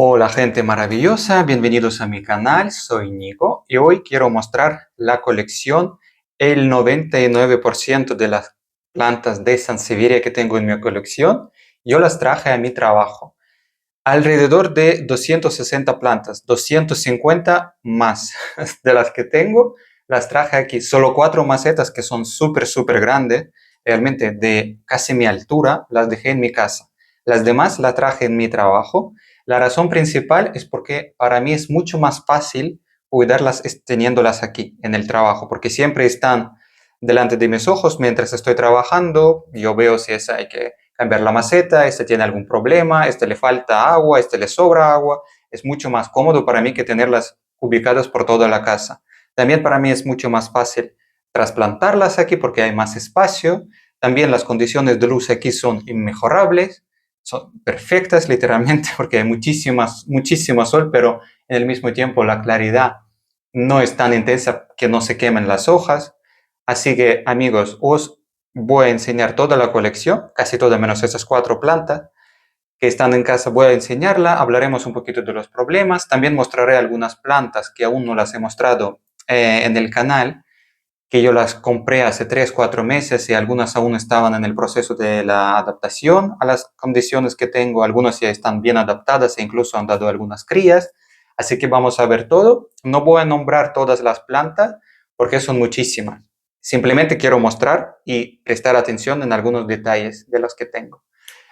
Hola gente maravillosa, bienvenidos a mi canal, soy Nico y hoy quiero mostrar la colección, el 99% de las plantas de Sansevieria que tengo en mi colección, yo las traje a mi trabajo. Alrededor de 260 plantas, 250 más de las que tengo, las traje aquí. Solo 4 macetas que son súper grandes, realmente de casi mi altura, las dejé en mi casa. Las demás las traje en mi trabajo. La razón principal es porque para mí es mucho más fácil cuidarlas teniéndolas aquí en el trabajo, porque siempre están delante de mis ojos mientras estoy trabajando. Yo veo si hay que cambiar la maceta, este tiene algún problema, este le falta agua, este le sobra agua. Es mucho más cómodo para mí que tenerlas ubicadas por toda la casa. También para mí es mucho más fácil trasplantarlas aquí porque hay más espacio. También las condiciones de luz aquí son inmejorables, son perfectas literalmente porque hay muchísimo sol, pero en el mismo tiempo la claridad no es tan intensa que no se quemen las hojas. Así que amigos, os voy a enseñar toda la colección, casi toda menos esas 4 plantas que están en casa. Voy a enseñarla, hablaremos un poquito de los problemas, también mostraré algunas plantas que aún no las he mostrado en el canal, que yo las compré hace 3 4 meses y algunas aún estaban en el proceso de la adaptación a las condiciones que tengo. Algunas ya están bien adaptadas e incluso han dado algunas crías. Así que vamos a ver todo. No voy a nombrar todas las plantas porque son muchísimas. Simplemente quiero mostrar y prestar atención en algunos detalles de los que tengo.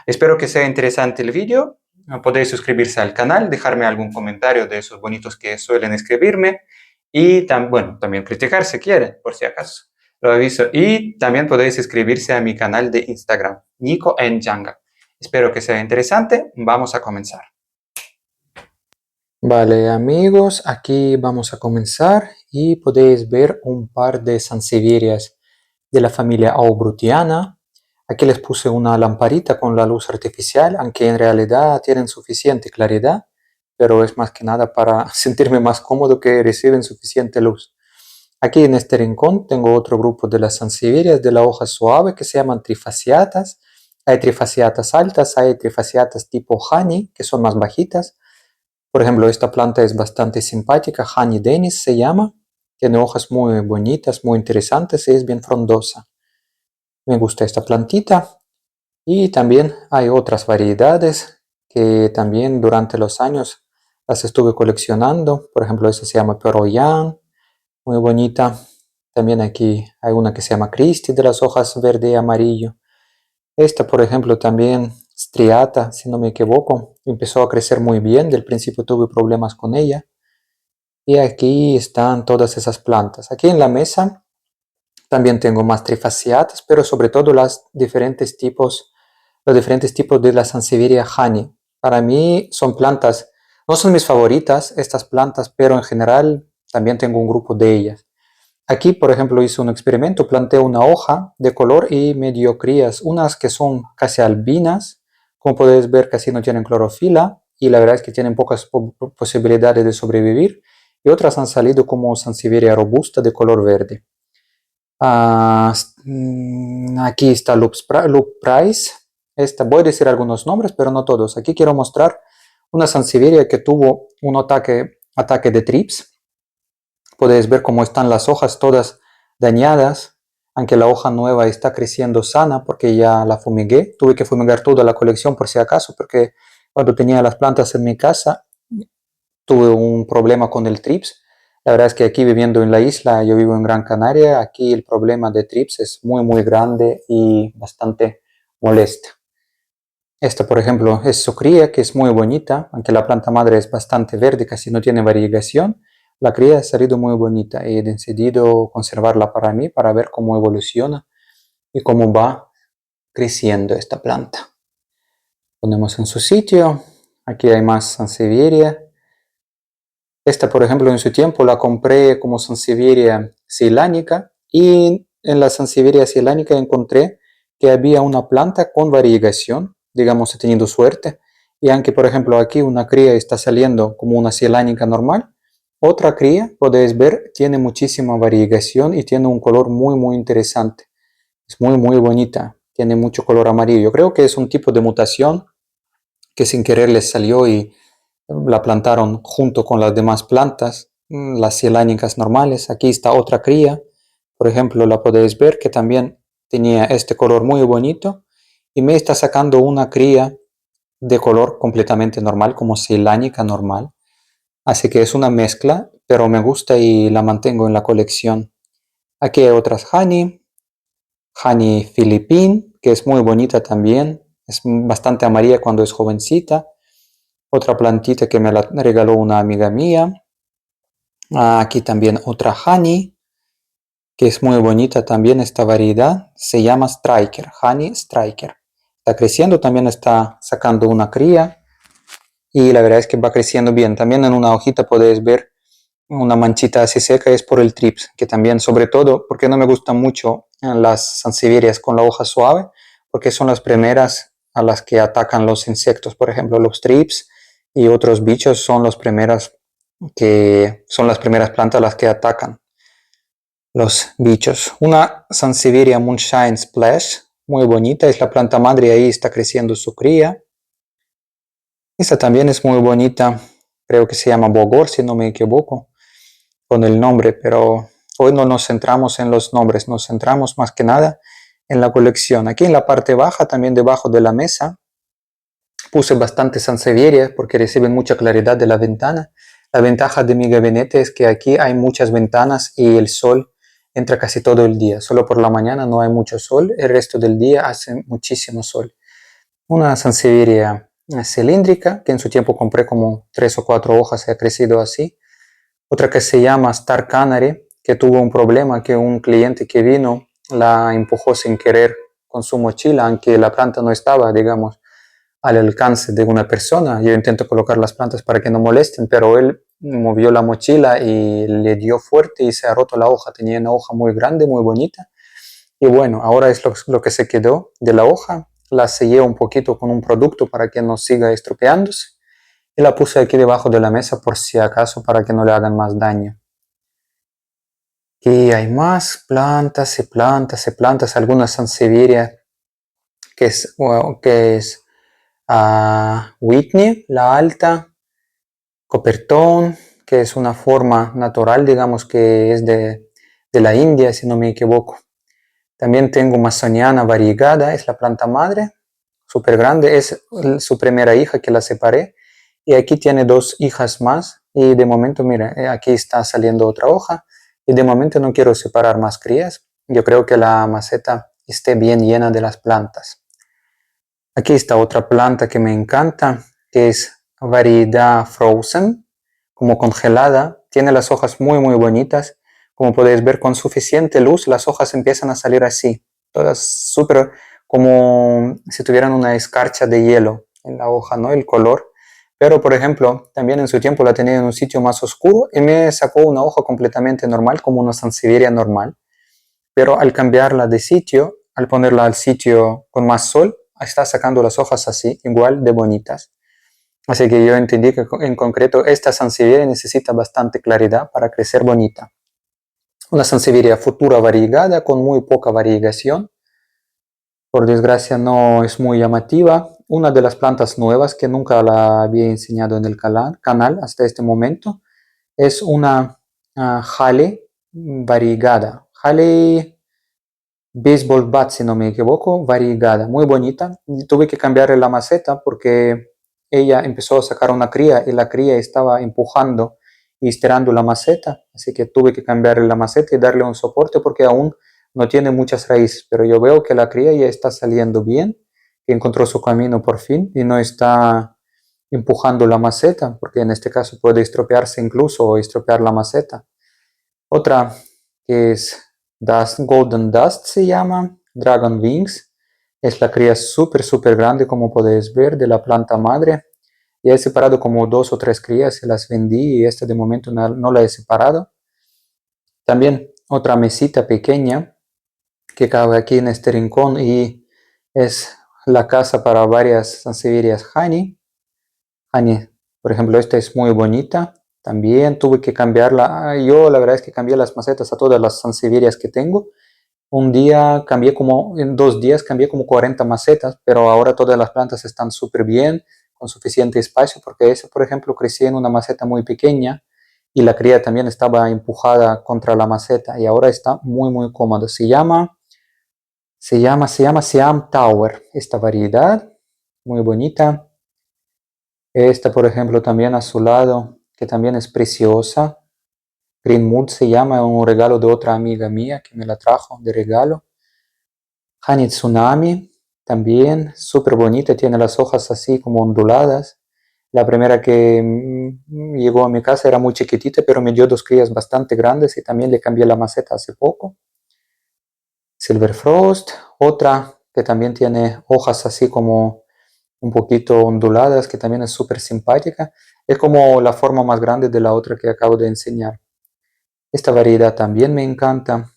Espero que sea interesante el vídeo. Podéis suscribirse al canal, dejarme algún comentario de esos bonitos que suelen escribirme y bueno, también criticar si quieren, por si acaso. Lo aviso. Y también podéis suscribirse a mi canal de Instagram, Nico en Jungle. Espero que sea interesante. Vamos a comenzar. Vale, amigos, aquí vamos a comenzar y podéis ver un par de sansevierias de la familia Aubrutiana. Aquí les puse una lamparita con la luz artificial, aunque en realidad tienen suficiente claridad, pero es más que nada para sentirme más cómodo que reciben suficiente luz. Aquí en este rincón tengo otro grupo de las sansevierias de la hoja suave que se llaman trifasciatas. Hay trifasciatas altas, hay trifasciatas tipo honey, que son más bajitas. Por ejemplo, esta planta es bastante simpática, Honey Dennis se llama. Tiene hojas muy bonitas, muy interesantes y es bien frondosa. Me gusta esta plantita. Y también hay otras variedades que también durante los años las estuve coleccionando. Por ejemplo, esta se llama Peroyan, muy bonita. También aquí hay una que se llama Christie de las hojas verde y amarillo. Esta, por ejemplo, también striata, si no me equivoco, empezó a crecer muy bien. Del principio tuve problemas con ella. Y aquí están todas esas plantas. Aquí en la mesa también tengo más trifasciatas, pero sobre todo los diferentes tipos de la Sansevieria honey. Para mí son plantas, no son mis favoritas estas plantas, pero en general también tengo un grupo de ellas. Aquí, por ejemplo, hice un experimento, planté una hoja de color y medio crías, unas que son casi albinas, como podéis ver casi no tienen clorofila y la verdad es que tienen pocas posibilidades de sobrevivir, y otras han salido como Sansevieria robusta de color verde. Aquí está Loop Price. Voy a decir algunos nombres, pero no todos. Aquí quiero mostrar una Sansevieria que tuvo un ataque de trips. Podéis ver cómo están las hojas todas dañadas, aunque la hoja nueva está creciendo sana porque ya la fumigué. Tuve que fumigar toda la colección por si acaso, porque cuando tenía las plantas en mi casa tuve un problema con el trips. La verdad es que aquí viviendo en la isla, yo vivo en Gran Canaria, aquí el problema de trips es muy grande y bastante molesta. Esta, por ejemplo, es su cría, que es muy bonita, aunque la planta madre es bastante verde, casi no tiene variegación. La cría ha salido muy bonita y he decidido conservarla para mí, para ver cómo evoluciona y cómo va creciendo esta planta. Ponemos en su sitio. Aquí hay más Sansevieria. Esta, por ejemplo, en su tiempo la compré como Sansevieria ceylánica y en la Sansevieria ceylánica encontré que había una planta con variegación, digamos, he tenido suerte. Y aunque, por ejemplo, aquí una cría está saliendo como una ceylánica normal, otra cría, podéis ver, tiene muchísima variegación y tiene un color muy interesante. Es muy bonita, tiene mucho color amarillo. Yo creo que es un tipo de mutación que sin querer les salió y La plantaron junto con las demás plantas, las cielánicas normales. Aquí está otra cría. Por ejemplo, la podéis ver que también tenía este color muy bonito y me está sacando una cría de color completamente normal, como cielánica normal. Así que es una mezcla, pero me gusta y la mantengo en la colección. Aquí hay otras Honey Philippine, que es muy bonita también. Es bastante amarilla cuando es jovencita. Otra plantita que me la regaló una amiga mía. Aquí también otra Honey, que es muy bonita también esta variedad. Se llama Striker, Honey Striker. Está creciendo, también está sacando una cría. Y la verdad es que va creciendo bien. También en una hojita podéis ver una manchita así seca, es por el trips, que también, sobre todo, porque no me gustan mucho las sansevierias con la hoja suave, porque son las primeras a las que atacan los insectos. Por ejemplo, los trips y otros bichos son las primeras plantas a las que atacan los bichos. Una Sansevieria Moonshine Splash, muy bonita, es la planta madre, ahí está creciendo su cría. Esta también es muy bonita, creo que se llama Bogor, si no me equivoco, con el nombre, pero hoy no nos centramos en los nombres, nos centramos más que nada en la colección. Aquí en la parte baja, también debajo de la mesa, puse bastante sansevierias porque reciben mucha claridad de la ventana. La ventaja de mi gabinete es que aquí hay muchas ventanas y el sol entra casi todo el día. Solo por la mañana no hay mucho sol, el resto del día hace muchísimo sol. Una sansevieria cilíndrica que en su tiempo compré como 3 o 4 hojas y ha crecido así. Otra que se llama Star Canary, que tuvo un problema que un cliente que vino la empujó sin querer con su mochila, aunque la planta no estaba, digamos, al alcance de una persona. Yo intento colocar las plantas para que no molesten, pero él movió la mochila y le dio fuerte y se ha roto la hoja. Tenía una hoja muy grande, muy bonita. Y bueno, ahora es lo que se quedó de la hoja. La sellé un poquito con un producto para que no siga estropeándose. Y la puse aquí debajo de la mesa por si acaso para que no le hagan más daño. Y hay más plantas y plantas y plantas. Algunas sansevieria que es Whitney, la alta, Coppertone, que es una forma natural, digamos que es de la India, si no me equivoco. También tengo Masoniana variegada, es la planta madre, súper grande, es su primera hija que la separé. Y aquí tiene 2 hijas más y de momento, mira, aquí está saliendo otra hoja y de momento no quiero separar más crías. Yo creo que la maceta esté bien llena de las plantas. Aquí está otra planta que me encanta, que es variedad Frozen, como congelada. Tiene las hojas muy muy bonitas. Como podéis ver, con suficiente luz las hojas empiezan a salir así, todas súper como si tuvieran una escarcha de hielo en la hoja, ¿no? El color. Pero, por ejemplo, también en su tiempo la tenía en un sitio más oscuro y me sacó una hoja completamente normal, como una sansevieria normal. Pero al cambiarla de sitio, al ponerla al sitio con más sol, está sacando las hojas así, igual de bonitas. Así que yo entendí que en concreto esta sansevieria necesita bastante claridad para crecer bonita. Una sansevieria futura variegada con muy poca variegación. Por desgracia no es muy llamativa. Una de las plantas nuevas que nunca la había enseñado en el canal hasta este momento es una Halley variegada. Halley Baseball Bat, si no me equivoco, variegada, muy bonita. Tuve que cambiarle la maceta porque ella empezó a sacar una cría y la cría estaba empujando y estirando la maceta, así que tuve que cambiarle la maceta y darle un soporte porque aún no tiene muchas raíces, pero yo veo que la cría ya está saliendo bien, que encontró su camino por fin y no está empujando la maceta, porque en este caso puede estropearse incluso o estropear la maceta. Otra que es Golden Dust se llama, Dragon Wings, es la cría súper grande como podéis ver de la planta madre. Ya he separado como 2 o 3 crías y las vendí y esta de momento no la he separado. También otra mesita pequeña que cabe aquí en este rincón y es la casa para varias sansevierias Honey. Honey, por ejemplo, esta es muy bonita. También tuve que cambiarla. Yo la verdad es que cambié las macetas a todas las sansevierias que tengo. Un día cambié en 2 días cambié como 40 macetas, pero ahora todas las plantas están súper bien, con suficiente espacio, porque ese, por ejemplo, crecía en una maceta muy pequeña y la cría también estaba empujada contra la maceta y ahora está muy, muy cómodo. Se llama Siam Tower, esta variedad, muy bonita. Esta, por ejemplo, también a su lado, que también es preciosa. Green Mood se llama, un regalo de otra amiga mía que me la trajo de regalo. Honey Tsunami, también súper bonita, tiene las hojas así como onduladas. La primera que llegó a mi casa era muy chiquitita, pero me dio dos crías bastante grandes y también le cambié la maceta hace poco. Silver Frost, otra que también tiene hojas así como un poquito onduladas, que también es súper simpática. Es como la forma más grande de la otra que acabo de enseñar. Esta variedad también me encanta.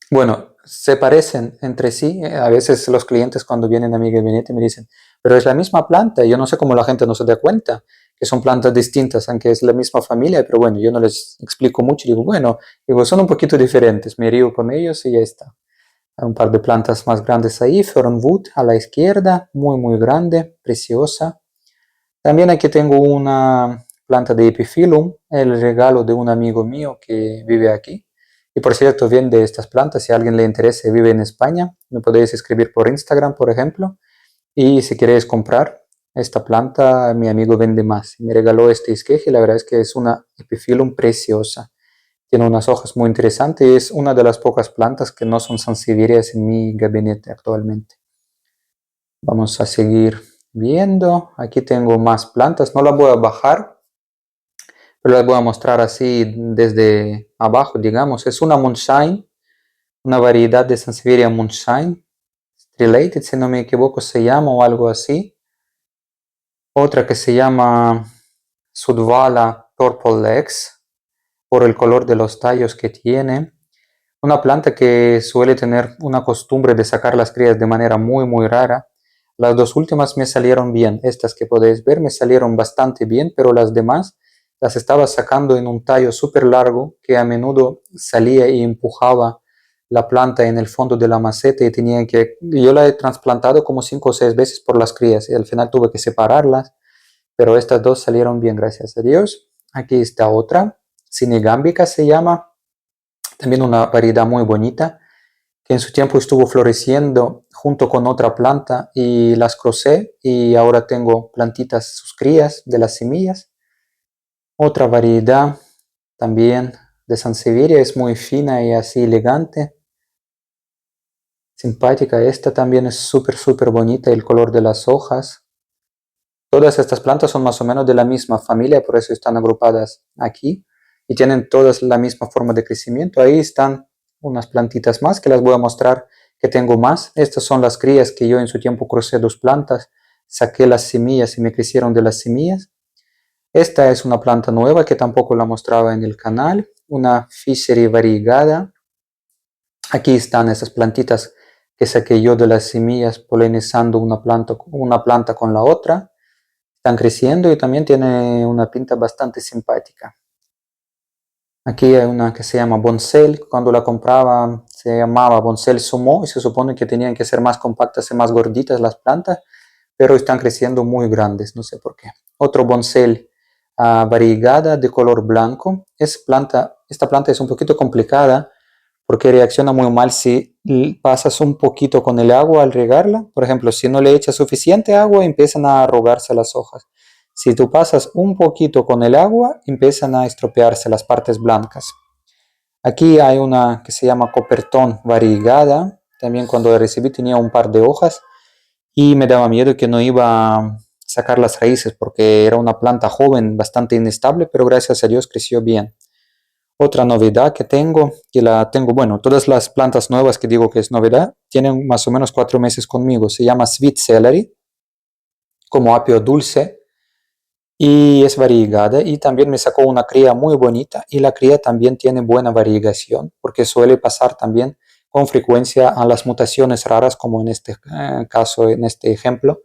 Bueno, se parecen entre sí. A veces los clientes cuando vienen a mi gabinete me dicen, pero es la misma planta. Yo no sé cómo la gente no se da cuenta que son plantas distintas, aunque es la misma familia, pero bueno, yo no les explico mucho. Digo, bueno, son un poquito diferentes. Me río con ellos y ya está. Hay un par de plantas más grandes ahí. Fernwood a la izquierda, muy, muy grande, preciosa. También aquí tengo una planta de Epiphyllum, el regalo de un amigo mío que vive aquí. Y por cierto, vende estas plantas, si a alguien le interesa, vive en España, me podéis escribir por Instagram, por ejemplo. Y si queréis comprar esta planta, mi amigo vende más. Me regaló este esqueje y la verdad es que es una Epiphyllum preciosa. Tiene unas hojas muy interesantes y es una de las pocas plantas que no son sansevierias en mi gabinete actualmente. Vamos a seguir viendo. Aquí tengo más plantas. No las voy a bajar, pero las voy a mostrar así desde abajo, digamos. Es una Moonshine, una variedad de Sansevieria Moonshine. Related, si no me equivoco, se llama o algo así. Otra que se llama Sudvala Purple Legs, por el color de los tallos que tiene. Una planta que suele tener una costumbre de sacar las crías de manera muy, muy rara. Las dos últimas me salieron bien. Estas que podéis ver me salieron bastante bien, pero las demás las estaba sacando en un tallo súper largo que a menudo salía y empujaba la planta en el fondo de la maceta y tenía que... Yo la he trasplantado como 5 o 6 veces por las crías y al final tuve que separarlas, pero estas dos salieron bien, gracias a Dios. Aquí está otra, Cinegambica se llama, también una variedad muy bonita que en su tiempo estuvo floreciendo junto con otra planta y las crucé y ahora tengo plantitas, sus crías de las semillas. Otra variedad también de Sansevieria, es muy fina y así elegante, simpática. Esta también es súper, súper bonita, el color de las hojas. Todas estas plantas son más o menos de la misma familia, por eso están agrupadas aquí y tienen todas la misma forma de crecimiento. Ahí están unas plantitas más que las voy a mostrar que tengo más. Estas son las crías que yo en su tiempo crucé dos plantas, saqué las semillas y me crecieron de las semillas. Esta es una planta nueva que tampoco la mostraba en el canal, una Fishery variegada. Aquí están esas plantitas que saqué yo de las semillas polinizando una planta con la otra. Están creciendo y también tiene una pinta bastante simpática. Aquí hay una que se llama Bonsell. Cuando la compraba se llamaba Bonsell Sumo y se supone que tenían que ser más compactas y más gorditas las plantas, pero están creciendo muy grandes, no sé por qué. Otro Bonsell variegada de color blanco. Esta planta es un poquito complicada porque reacciona muy mal si pasas un poquito con el agua al regarla. Por ejemplo, si no le echas suficiente agua, empiezan a arrugarse las hojas. Si tú pasas un poquito con el agua, empiezan a estropearse las partes blancas. Aquí hay una que se llama Coppertone variegada. También cuando la recibí tenía un par de hojas y me daba miedo que no iba a sacar las raíces porque era una planta joven, bastante inestable, pero gracias a Dios creció bien. Otra novedad que tengo, bueno, todas las plantas nuevas que digo que es novedad, tienen más o menos 4 meses conmigo. Se llama Sweet Celery, como apio dulce, y es variegada. Y también me sacó una cría muy bonita, y la cría también tiene buena variegación, porque suele pasar también con frecuencia a las mutaciones raras, como en este caso, en este ejemplo.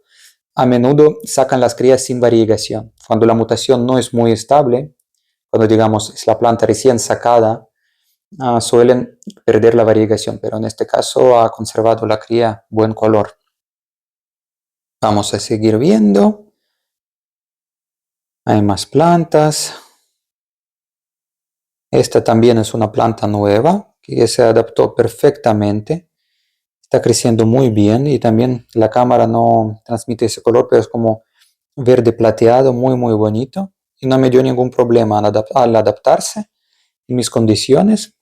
A menudo sacan las crías sin variegación. Cuando la mutación no es muy estable, cuando digamos es la planta recién sacada, suelen perder la variegación, pero en este caso ha conservado la cría buen color. Vamos a seguir viendo. Hay más plantas. Esta también es una planta nueva que se adaptó perfectamente. Está creciendo muy bien y también la cámara no transmite ese color, pero es como verde plateado, muy muy bonito. Y no me dio ningún problema al adaptarse en mis condiciones.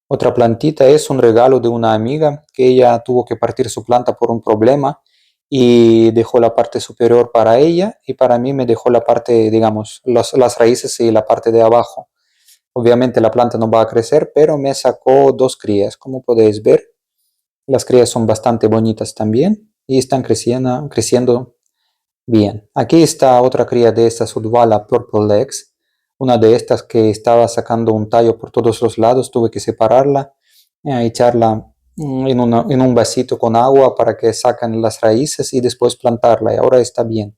Otra plantita es un regalo de una amiga que ella tuvo que partir su planta por un problema y dejó la parte superior para ella y para mí me dejó la parte, digamos, las raíces y la parte de abajo. Obviamente la planta no va a crecer, pero me sacó dos crías, como podéis ver. Las crías son bastante bonitas también y están creciendo bien. Aquí está otra cría de esta Sudvala Purple Legs. Una de estas que estaba sacando un tallo por todos los lados, tuve que separarla, echarla en un vasito con agua para que saquen las raíces y después plantarla y ahora está bien.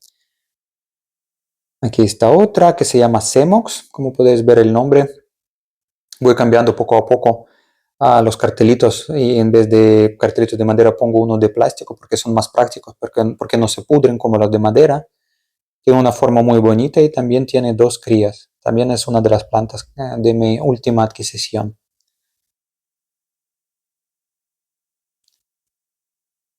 Aquí está otra que se llama Semox, como podéis ver el nombre. Voy cambiando poco a poco a los cartelitos y en vez de cartelitos de madera pongo uno de plástico porque son más prácticos, porque no se pudren como los de madera. Tiene una forma muy bonita y también tiene dos crías. También es una de las plantas de mi última adquisición.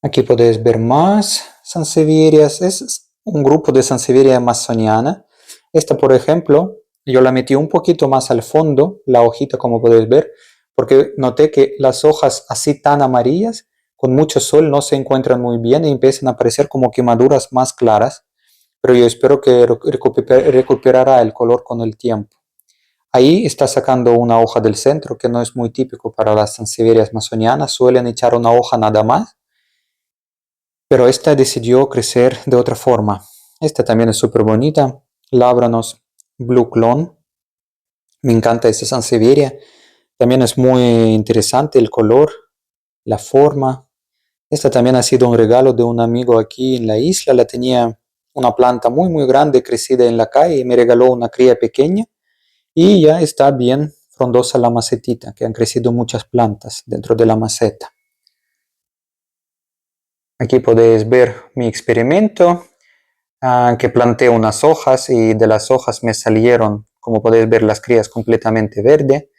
Aquí podéis ver más sansevierias. Es un grupo de sansevieria amazoniana. Esta, por ejemplo, yo la metí un poquito más al fondo, la hojita, como podéis ver, porque noté que las hojas así tan amarillas, con mucho sol, no se encuentran muy bien y empiezan a aparecer como quemaduras más claras. Pero yo espero que recuperará el color con el tiempo. Ahí está sacando una hoja del centro, que no es muy típico para las sansevierias amazonianas. Suelen echar una hoja nada más, pero esta decidió crecer de otra forma. Esta también es súper bonita. Labranos Blue Clone. Me encanta esta sansevieria. También es muy interesante el color, la forma. Esta también ha sido un regalo de un amigo aquí en la isla. La tenía una planta muy muy grande crecida en la calle y me regaló una cría pequeña y ya está bien frondosa la macetita, que han crecido muchas plantas dentro de la maceta. Aquí podéis ver mi experimento, que planté unas hojas y de las hojas me salieron, como podéis ver, las crías completamente verde.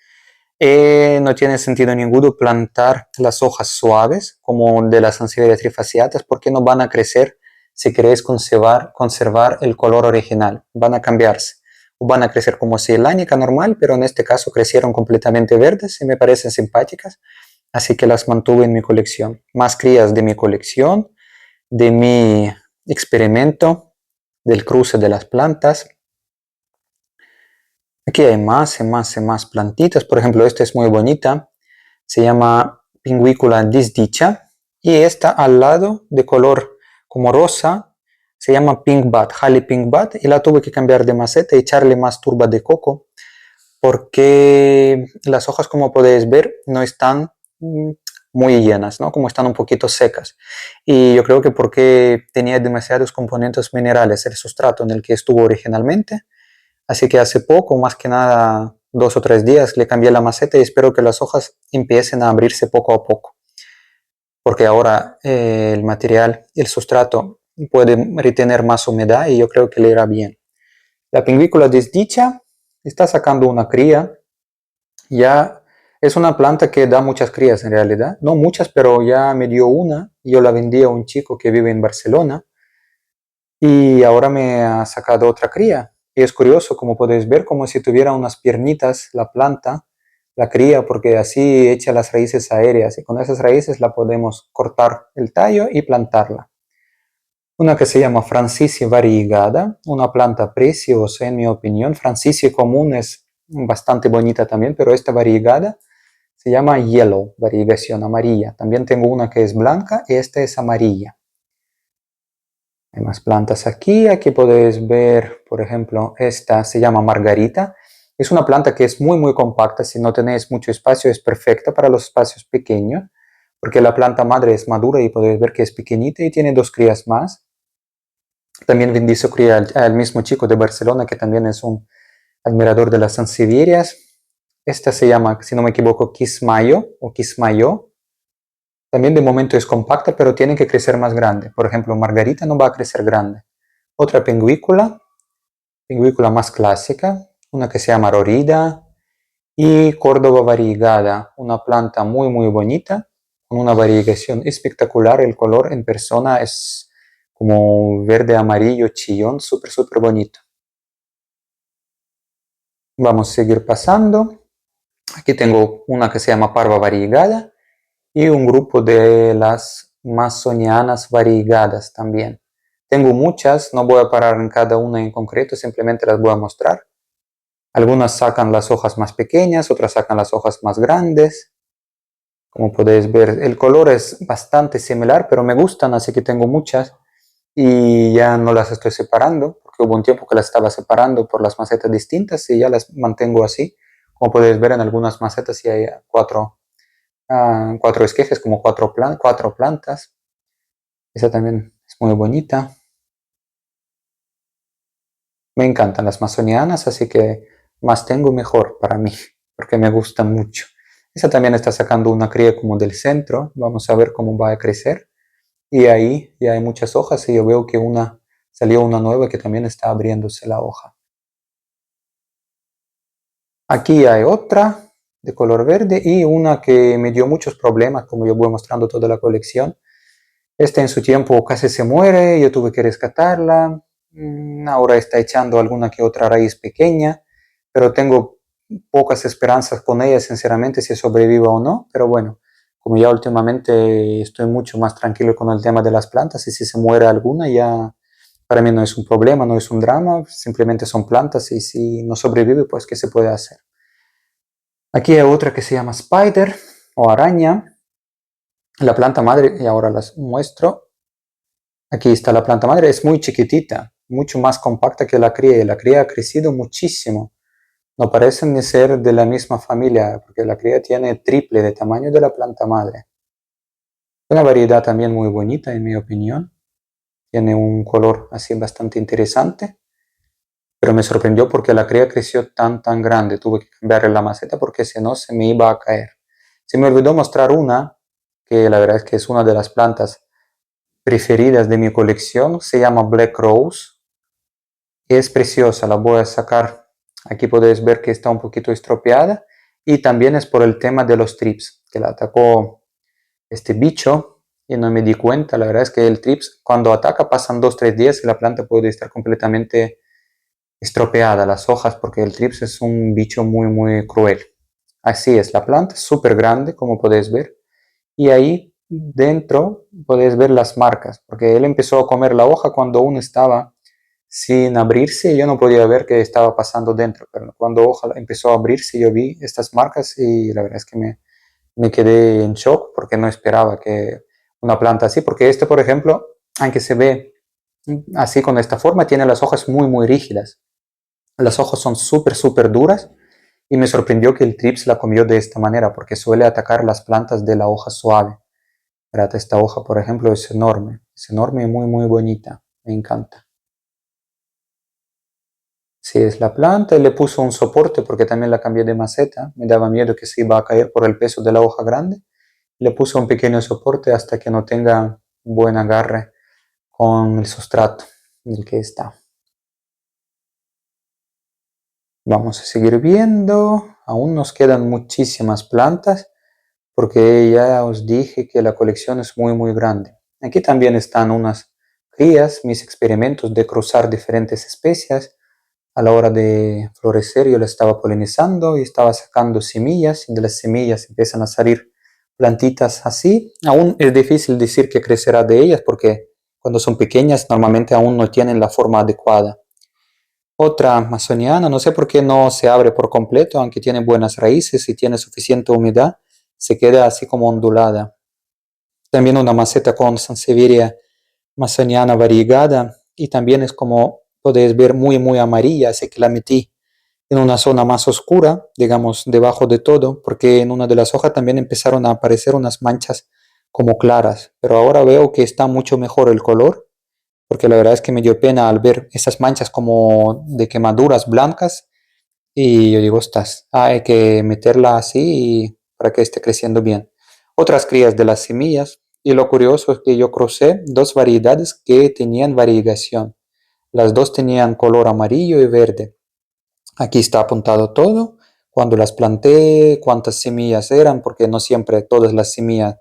No tiene sentido ninguno plantar las hojas suaves como de las Sansevieria trifasciatas porque no van a crecer si queréis conservar el color original, van a cambiarse. O van a crecer como ceylánica normal, pero en este caso crecieron completamente verdes y me parecen simpáticas, así que las mantuve en mi colección. Más crías de mi colección, de mi experimento, del cruce de las plantas. Aquí hay más y más y más plantitas. Por ejemplo, esta es muy bonita. Se llama Pinguicula disdicha. Y esta al lado, de color como rosa, se llama Pink Bat, Halley Pink Bat. Y la tuve que cambiar de maceta y echarle más turba de coco. Porque las hojas, como podéis ver, no están muy llenas, ¿no? Como están un poquito secas. Y yo creo que porque tenía demasiados componentes minerales el sustrato en el que estuvo originalmente. Así que hace poco, más que nada 2 o 3 días, le cambié la maceta y espero que las hojas empiecen a abrirse poco a poco. Porque ahora el material, el sustrato, puede retener más humedad y yo creo que le irá bien. La pingüícula desdicha está sacando una cría. Ya es una planta que da muchas crías en realidad. No muchas, pero ya me dio una. Yo la vendí a un chico que vive en Barcelona. Y ahora me ha sacado otra cría. Y es curioso, como podéis ver, como si tuviera unas piernitas la planta, la cría, porque así echa las raíces aéreas y con esas raíces la podemos cortar el tallo y plantarla. Una que se llama Francisia variegada, una planta preciosa en mi opinión. Francisia común es bastante bonita también, pero esta variegada se llama Yellow, variegación amarilla. También tengo una que es blanca y esta es amarilla. Hay más plantas aquí. Aquí podéis ver, por ejemplo, esta se llama Margarita. Es una planta que es muy, muy compacta. Si no tenéis mucho espacio, es perfecta para los espacios pequeños, porque la planta madre es madura y podéis ver que es pequeñita y tiene dos crías más. También vendí su cría al mismo chico de Barcelona, que también es un admirador de las sansevierias. Esta se llama, si no me equivoco, Quismayo o Quismayo. También de momento es compacta, pero tiene que crecer más grande. Por ejemplo, Margarita no va a crecer grande. Otra pingüícula. pingüícula más clásica, una que se llama Rorida, y Córdoba variegada, una planta muy bonita, con una variegación espectacular. El color en persona es como verde amarillo chillón, súper bonito. Vamos a seguir pasando. Aquí tengo una que se llama Parva variegada y un grupo de las Masonianas variegadas también. Tengo muchas, no voy a parar en cada una en concreto, simplemente las voy a mostrar. Algunas sacan las hojas más pequeñas, otras sacan las hojas más grandes. Como podéis ver, el color es bastante similar, pero me gustan, así que tengo muchas y ya no las estoy separando, porque hubo un tiempo que las estaba separando por las macetas distintas y ya las mantengo así. Como podéis ver, en algunas macetas sí hay cuatro esquejes, como cuatro plantas. Esa también es muy bonita. Me encantan las masonianas, así que más tengo mejor para mí, porque me gustan mucho. Esa también está sacando una cría como del centro. Vamos a ver cómo va a crecer. Y ahí ya hay muchas hojas y yo veo que salió una nueva que también está abriéndose la hoja. Aquí hay otra de color verde y una que me dio muchos problemas, como yo voy mostrando toda la colección. Esta en su tiempo casi se muere, yo tuve que rescatarla. Ahora está echando alguna que otra raíz pequeña, pero tengo pocas esperanzas con ella, sinceramente, si sobreviva o no. Pero bueno, como ya últimamente estoy mucho más tranquilo con el tema de las plantas y si se muere alguna ya para mí no es un problema, no es un drama, simplemente son plantas y si no sobrevive, pues ¿qué se puede hacer? Aquí hay otra que se llama Spider o araña. La planta madre, y ahora las muestro. Aquí está la planta madre, es muy chiquitita, mucho más compacta que la cría y la cría ha crecido muchísimo. No parecen ni ser de la misma familia, porque la cría tiene triple de tamaño de la planta madre. Una variedad también muy bonita, en mi opinión. Tiene un color así bastante interesante, pero me sorprendió porque la cría creció tan grande. Tuve que cambiarle la maceta porque si no se me iba a caer. Se me olvidó mostrar una, que la verdad es que es una de las plantas preferidas de mi colección. Se llama Black Rose. Es preciosa, la voy a sacar. Aquí podéis ver que está un poquito estropeada y también es por el tema de los trips, que la atacó este bicho y no me di cuenta. La verdad es que el trips cuando ataca pasan 2-3 días y la planta puede estar completamente estropeada, las hojas, porque el trips es un bicho muy cruel. Así es, la planta es súper grande, como podéis ver, y ahí dentro podéis ver las marcas, porque él empezó a comer la hoja cuando aún estaba sin abrirse y yo no podía ver qué estaba pasando dentro, pero cuando hoja empezó a abrirse yo vi estas marcas y la verdad es que me quedé en shock porque no esperaba que una planta así, porque este por ejemplo, aunque se ve así con esta forma, tiene las hojas muy rígidas. Las hojas son súper duras y me sorprendió que el trips la comió de esta manera porque suele atacar las plantas de la hoja suave. ¿Verdad? Esta hoja, por ejemplo, es enorme y muy bonita. Me encanta. Si es la planta, y le puso un soporte porque también la cambié de maceta. Me daba miedo que se iba a caer por el peso de la hoja grande. Le puse un pequeño soporte hasta que no tenga buen agarre con el sustrato en el que está. Vamos a seguir viendo. Aún nos quedan muchísimas plantas porque ya os dije que la colección es muy grande. Aquí también están unas crías, mis experimentos de cruzar diferentes especies. A la hora de florecer yo la estaba polinizando y estaba sacando semillas y de las semillas empiezan a salir plantitas así. Aún es difícil decir que crecerá de ellas porque cuando son pequeñas normalmente aún no tienen la forma adecuada. Otra amazoniana, no sé por qué no se abre por completo, aunque tiene buenas raíces y tiene suficiente humedad, se queda así como ondulada. También una maceta con Sansevieria amazoniana variegada y también es como podéis ver muy amarilla, así que la metí en una zona más oscura, digamos debajo de todo, porque en una de las hojas también empezaron a aparecer unas manchas como claras, pero ahora veo que está mucho mejor el color porque la verdad es que me dio pena al ver esas manchas como de quemaduras blancas y yo digo, ostras, hay que meterla así para que esté creciendo bien. Otras crías de las semillas y lo curioso es que yo crucé dos variedades que tenían variegación. Las dos tenían color amarillo y verde. Aquí está apuntado todo. Cuando las planté, cuántas semillas eran, porque no siempre todas las semillas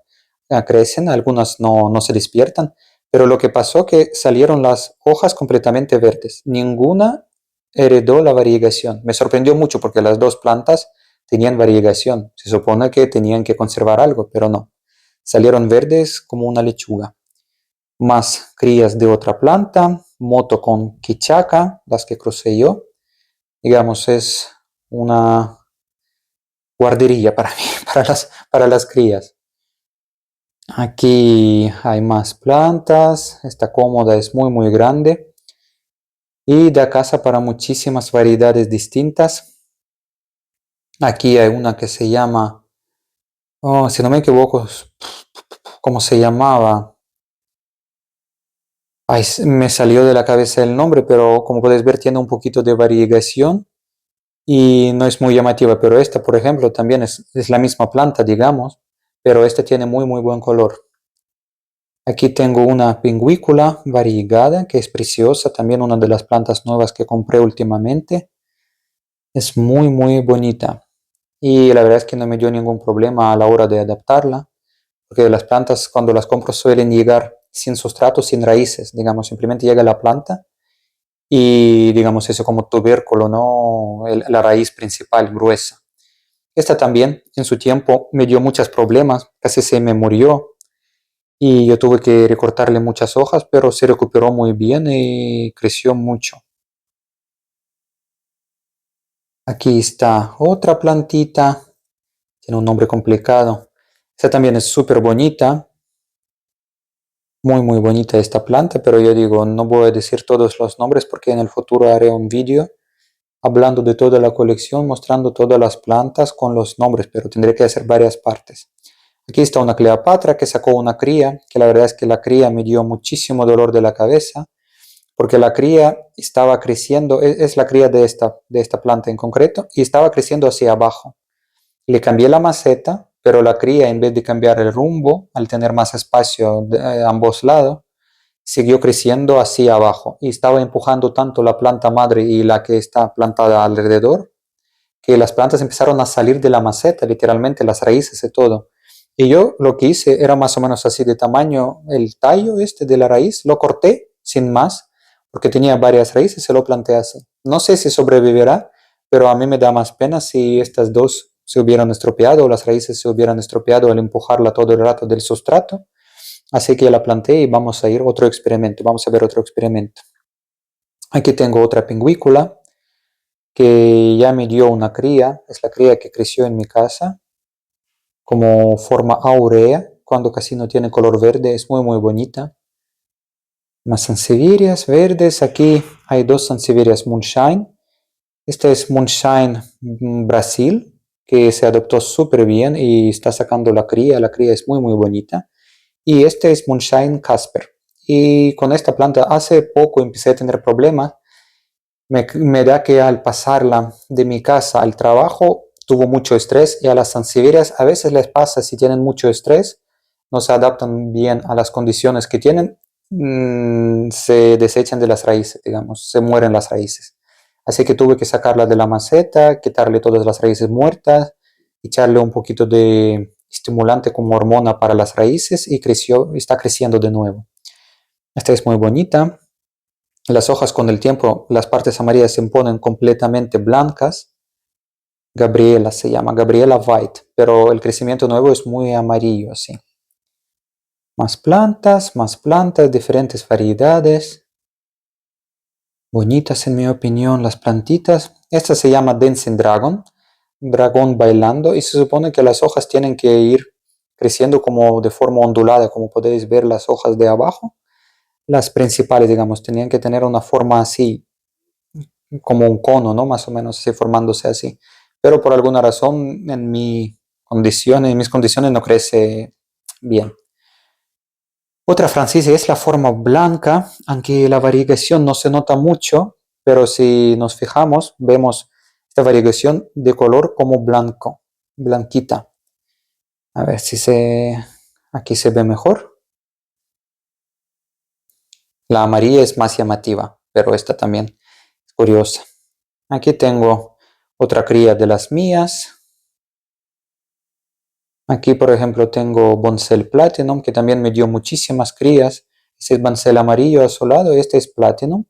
crecen, algunas no se despiertan. Pero lo que pasó que salieron las hojas completamente verdes. Ninguna heredó la variegación. Me sorprendió mucho porque las dos plantas tenían variegación. Se supone que tenían que conservar algo, pero no. Salieron verdes como una lechuga. Más crías de otra planta, moto con quichaca, las que crucé yo. Digamos, es una guardería para mí, para las crías. Aquí hay más plantas, esta cómoda es muy grande y da casa para muchísimas variedades distintas. Aquí hay una que se llama, si no me equivoco, ¿cómo se llamaba? Ay, me salió de la cabeza el nombre, pero como puedes ver tiene un poquito de variegación y no es muy llamativa, pero esta, por ejemplo, también es la misma planta, digamos, pero esta tiene muy buen color. Aquí tengo una pingüícula variegada que es preciosa, también una de las plantas nuevas que compré últimamente. Es muy bonita y la verdad es que no me dio ningún problema a la hora de adaptarla, porque las plantas cuando las compro suelen llegar sin sustrato, sin raíces, digamos, simplemente llega la planta y digamos eso como tubérculo, ¿no? La raíz principal gruesa. Esta también en su tiempo me dio muchos problemas, casi se me murió y yo tuve que recortarle muchas hojas, pero se recuperó muy bien y creció mucho. Aquí está otra plantita, tiene un nombre complicado. Esta también es súper bonita, muy bonita esta planta, pero yo digo, no voy a decir todos los nombres porque en el futuro haré un vídeo hablando de toda la colección, mostrando todas las plantas con los nombres, pero tendré que hacer varias partes. Aquí está una Cleopatra que sacó una cría, que la verdad es que la cría me dio muchísimo dolor de la cabeza, porque la cría estaba creciendo, es la cría de esta planta en concreto, y estaba creciendo hacia abajo. Le cambié la maceta, pero la cría en vez de cambiar el rumbo, al tener más espacio de ambos lados, siguió creciendo hacia abajo y estaba empujando tanto la planta madre y la que está plantada alrededor, que las plantas empezaron a salir de la maceta, literalmente las raíces y todo. Y yo lo que hice era más o menos así de tamaño el tallo este de la raíz, lo corté sin más, porque tenía varias raíces, se lo planté así. No sé si sobrevivirá, pero a mí me da más pena si estas dos se hubieran estropeado o las raíces se hubieran estropeado al empujarla todo el rato del sustrato. Así que la planté y vamos a ir a otro experimento, vamos a ver otro experimento. Aquí tengo otra pingüícula que ya me dio una cría, es la cría que creció en mi casa, como forma áurea, cuando casi no tiene color verde, es muy bonita. Más sansevierias verdes, aquí hay dos sansevierias Moonshine. Esta es Moonshine Brasil, que se adoptó súper bien y está sacando la cría es muy bonita. Y este es Moonshine Casper. Y con esta planta hace poco empecé a tener problemas. Me da que al pasarla de mi casa al trabajo tuvo mucho estrés y a las sansevierias a veces les pasa si tienen mucho estrés, no se adaptan bien a las condiciones que tienen, se desechan de las raíces, digamos, se mueren las raíces. Así que tuve que sacarla de la maceta, quitarle todas las raíces muertas, echarle un poquito de estimulante como hormona para las raíces y está creciendo de nuevo. Esta es muy bonita. Las hojas con el tiempo, las partes amarillas se ponen completamente blancas. Gabriela se llama, Gabriela White, pero el crecimiento nuevo es muy amarillo así. Más plantas, diferentes variedades. Bonitas en mi opinión las plantitas. Esta se llama Dancing Dragon, dragón bailando, y se supone que las hojas tienen que ir creciendo como de forma ondulada, como podéis ver las hojas de abajo. Las principales, digamos, tenían que tener una forma así, como un cono, ¿no? Más o menos así, formándose así. Pero por alguna razón en mis condiciones no crece bien. Otra francisca es la forma blanca, aunque la variegación no se nota mucho, pero si nos fijamos, vemos esta variegación de color como blanco, blanquita. A ver si aquí se ve mejor. La amarilla es más llamativa. pero esta también es curiosa. Aquí tengo otra cría de las mías. Aquí, por ejemplo, tengo Boncel Platinum, que también me dio muchísimas crías. Este es Boncel amarillo azulado, este es Platinum.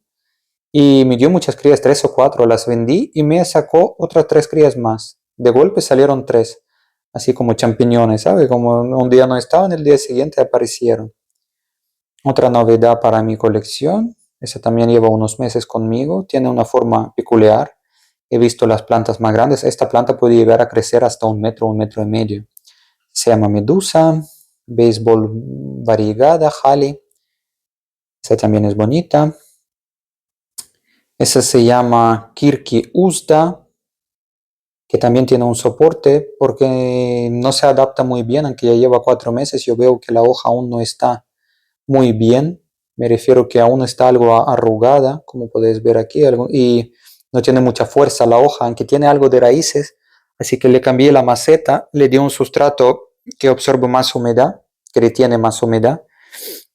Y me dio muchas crías, 3 o 4, las vendí y me sacó otras 3 crías más. De golpe salieron 3, así como champiñones, ¿sabe? Como un día no estaban, el día siguiente aparecieron. Otra novedad para mi colección, esta también lleva unos meses conmigo, tiene una forma peculiar. He visto las plantas más grandes, esta planta puede llegar a crecer hasta 1 metro, 1 metro y medio. Se llama Medusa, béisbol variegada, Halley. Esta también es bonita. Esa se llama Kirki Uzda, que también tiene un soporte porque no se adapta muy bien, aunque ya lleva 4 meses. Yo veo que la hoja aún no está muy bien. Me refiero que aún está algo arrugada, como podéis ver aquí, y no tiene mucha fuerza la hoja, aunque tiene algo de raíces. Así que le cambié la maceta, le di un sustrato que absorbe más humedad, que retiene más humedad,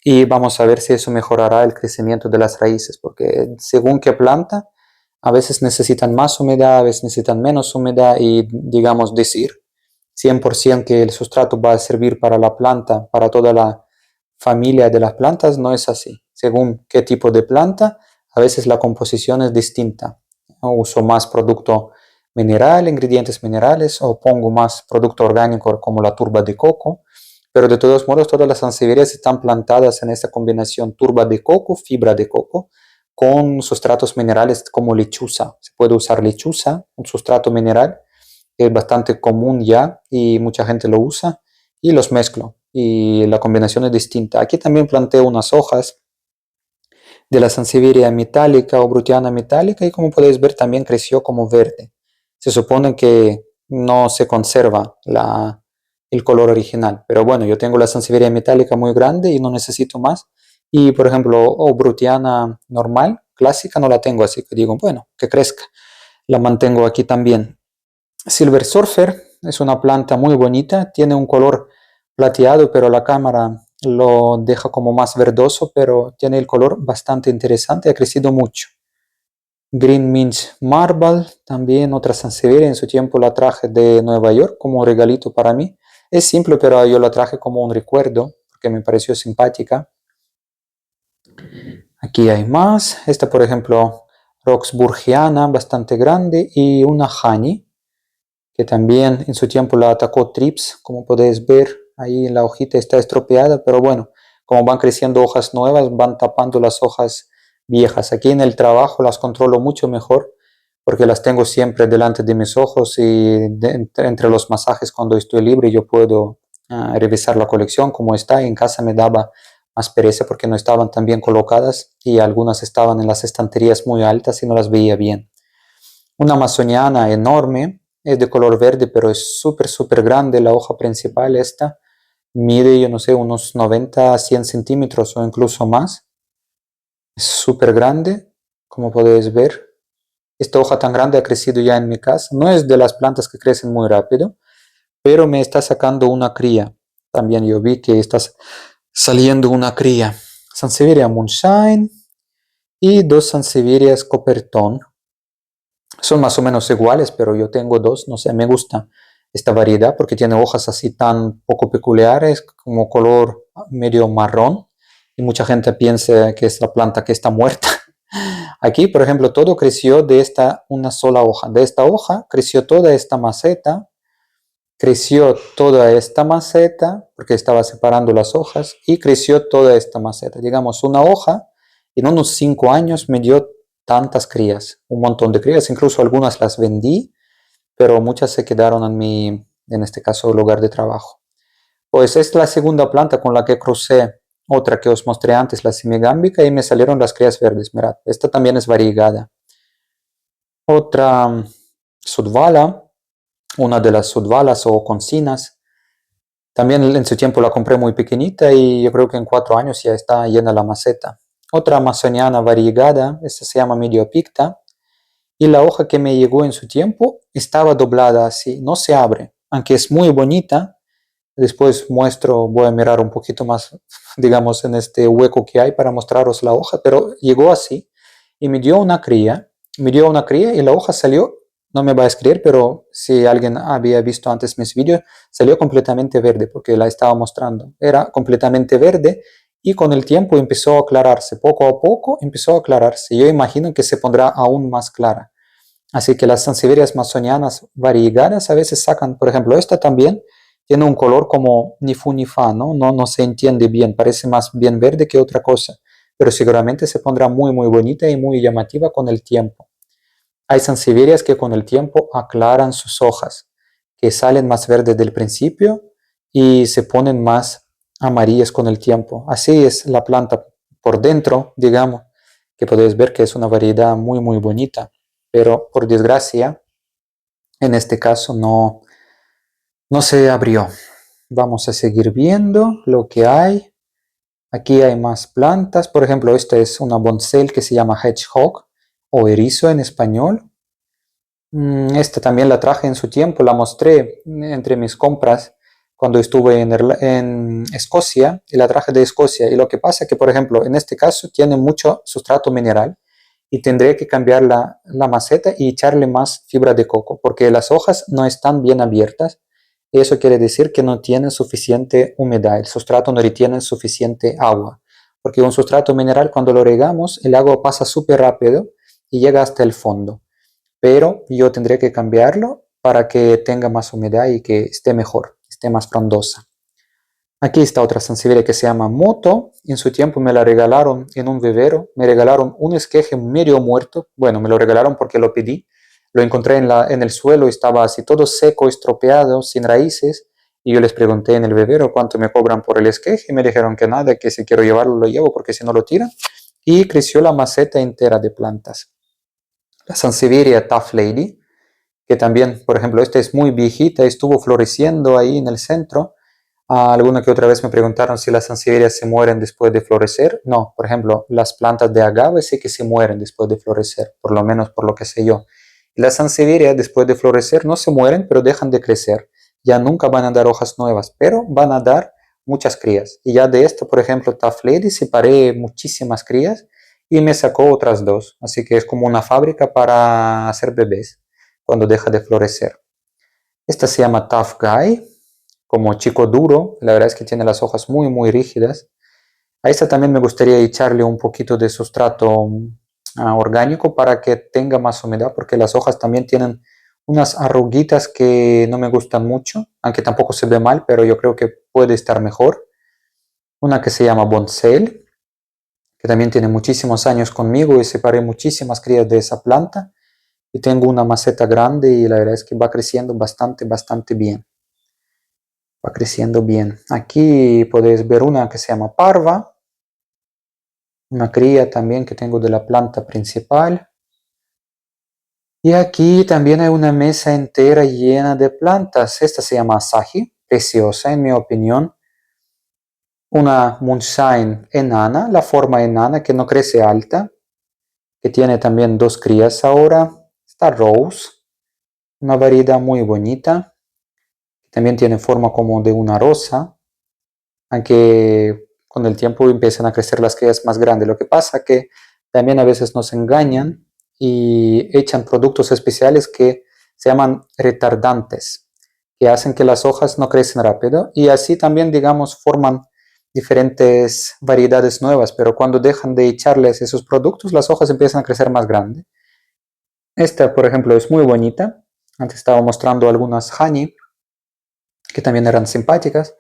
y vamos a ver si eso mejorará el crecimiento de las raíces, porque según qué planta, a veces necesitan más humedad, a veces necesitan menos humedad, y digamos decir 100% que el sustrato va a servir para la planta, para toda la familia de las plantas, no es así. Según qué tipo de planta, a veces la composición es distinta. Uso más producto mineral, ingredientes minerales, o pongo más producto orgánico como la turba de coco, pero de todos modos todas las sansevierias están plantadas en esta combinación turba de coco, fibra de coco, con sustratos minerales como lechuza. Se puede usar lechuza, un sustrato mineral, que es bastante común ya y mucha gente lo usa, y los mezclo y la combinación es distinta. Aquí también planté unas hojas de la Sansevieria metálica o Brutiana metálica y como podéis ver también creció como verde. Se supone que no se conserva el color original, pero bueno, yo tengo la Sansevieria metálica muy grande y no necesito más. Y por ejemplo, o Brutiana normal, clásica, no la tengo, así que digo, bueno, que crezca. La mantengo aquí también. Silver Surfer es una planta muy bonita, tiene un color plateado, pero la cámara lo deja como más verdoso, pero tiene el color bastante interesante, ha crecido mucho. Green Mint Marble, también otra sansevieria, en su tiempo la traje de Nueva York como un regalito para mí. Es simple, pero yo la traje como un recuerdo, porque me pareció simpática. Aquí hay más, esta por ejemplo, Roxburghiana, bastante grande, y una Honey, que también en su tiempo la atacó Trips, como podéis ver, ahí la hojita está estropeada, pero bueno, como van creciendo hojas nuevas, van tapando las hojas viejas. Aquí en el trabajo las controlo mucho mejor, porque las tengo siempre delante de mis ojos y entre los masajes cuando estoy libre yo puedo revisar la colección como está. En casa me daba más pereza porque no estaban tan bien colocadas y algunas estaban en las estanterías muy altas y no las veía bien. Una amazoniana enorme, es de color verde, pero es súper grande. La hoja principal esta mide, yo no sé, unos 90 a 100 centímetros o incluso más. Es súper grande, como podéis ver. Esta hoja tan grande ha crecido ya en mi casa. No es de las plantas que crecen muy rápido, pero me está sacando una cría. También yo vi que está saliendo una cría. Sansevieria Moonshine y 2 Sansevierias Coppertone. Son más o menos iguales, pero yo tengo 2, no sé, me gusta esta variedad porque tiene hojas así tan poco peculiares, como color medio marrón, y mucha gente piensa que es la planta que está muerta. Aquí, por ejemplo, todo creció de una sola hoja. De esta hoja creció toda esta maceta, porque estaba separando las hojas, y creció toda esta maceta. Digamos, una hoja en unos 5 años me dio tantas crías, un montón de crías, incluso algunas las vendí, pero muchas se quedaron en este caso, lugar de trabajo. Pues es la segunda planta con la que crucé otra que os mostré antes, la semigámbica, y me salieron las crías verdes. Mirad, esta también es variegada. Otra Sudvala, una de las Sudvalas o concinas. También en su tiempo la compré muy pequeñita y yo creo que en 4 años ya está llena la maceta. Otra amazoniana variegada, esta se llama Mediopicta, y la hoja que me llegó en su tiempo estaba doblada así, no se abre, aunque es muy bonita. Después muestro, voy a mirar un poquito más, digamos, en este hueco que hay para mostraros la hoja, pero llegó así y me dio una cría y la hoja salió, no me va a creer, pero si alguien había visto antes mis vídeos, salió completamente verde porque la estaba mostrando. Era completamente verde y con el tiempo empezó a aclararse, poco a poco empezó a aclararse. Yo imagino que se pondrá aún más clara. Así que las sansevierias masonianas variegadas a veces sacan, por ejemplo, esta también tiene un color como ni fu ni fa, ¿no? No se entiende bien, parece más bien verde que otra cosa, pero seguramente se pondrá muy muy bonita y muy llamativa con el tiempo. Hay sansevierias que con el tiempo aclaran sus hojas, que salen más verdes del principio y se ponen más amarillas con el tiempo. Así es la planta por dentro, digamos, que podéis ver que es una variedad muy muy bonita, pero por desgracia, en este caso no se abrió. Vamos a seguir viendo lo que hay. Aquí hay más plantas. Por ejemplo, esta es una bonsai que se llama hedgehog o erizo en español. Esta también la traje en su tiempo, la mostré entre mis compras cuando estuve en Escocia y la traje de Escocia. Y lo que pasa es que, por ejemplo, en este caso tiene mucho sustrato mineral y tendré que cambiar la maceta y echarle más fibra de coco porque las hojas no están bien abiertas. Y eso quiere decir que no tienen suficiente humedad, el sustrato no retiene suficiente agua. Porque un sustrato mineral cuando lo regamos, el agua pasa súper rápido y llega hasta el fondo, pero yo tendré que cambiarlo para que tenga más humedad y que esté mejor, esté más frondosa. Aquí está otra sansevieria que se llama Moto. En su tiempo me la regalaron en un vivero. Me regalaron un esqueje medio muerto. Bueno, me lo regalaron porque lo pedí. Lo encontré en el suelo, estaba así todo seco, estropeado, sin raíces. Y yo les pregunté en el vivero cuánto me cobran por el esqueje. Y me dijeron que nada, que si quiero llevarlo lo llevo porque si no lo tiran. Y creció la maceta entera de plantas. La sansevieria Tough Lady, que también, por ejemplo, esta es muy viejita, estuvo floreciendo ahí en el centro. Alguna que otra vez me preguntaron si las sansevierias se mueren después de florecer. No, por ejemplo, las plantas de agave sí que se mueren después de florecer, por lo menos por lo que sé yo. Las sansevierias después de florecer no se mueren, pero dejan de crecer. Ya nunca van a dar hojas nuevas, pero van a dar muchas crías. Y ya de esto, por ejemplo, Tough Lady, separé muchísimas crías y me sacó otras dos. Así que es como una fábrica para hacer bebés cuando deja de florecer. Esta se llama Tough Guy, como chico duro. La verdad es que tiene las hojas muy muy rígidas. A esta también me gustaría echarle un poquito de sustrato orgánico para que tenga más humedad, porque las hojas también tienen unas arruguitas que no me gustan mucho, aunque tampoco se ve mal, pero yo creo que puede estar mejor. Una que se llama Bonsai, que también tiene muchísimos años conmigo y separé muchísimas crías de esa planta. Y tengo una maceta grande y la verdad es que va creciendo bastante bien. Va creciendo bien. Aquí podéis ver una que se llama Parva, una cría también que tengo de la planta principal. Y aquí también hay una mesa entera llena de plantas. Esta se llama Asahi, preciosa en mi opinión. Una moonshine enana, la forma enana que no crece alta, que tiene también dos crías ahora. Está Rose, una variedad muy bonita. También tiene forma como de una rosa, aunque con el tiempo empiezan a crecer las crías más grandes. Lo que pasa que también a veces nos engañan y echan productos especiales que se llaman retardantes, que hacen que las hojas no crecen rápido y así también, digamos, forman diferentes variedades nuevas, pero cuando dejan de echarles esos productos, las hojas empiezan a crecer más grandes. Esta, por ejemplo, es muy bonita. Antes estaba mostrando algunas honey, que también eran simpáticas.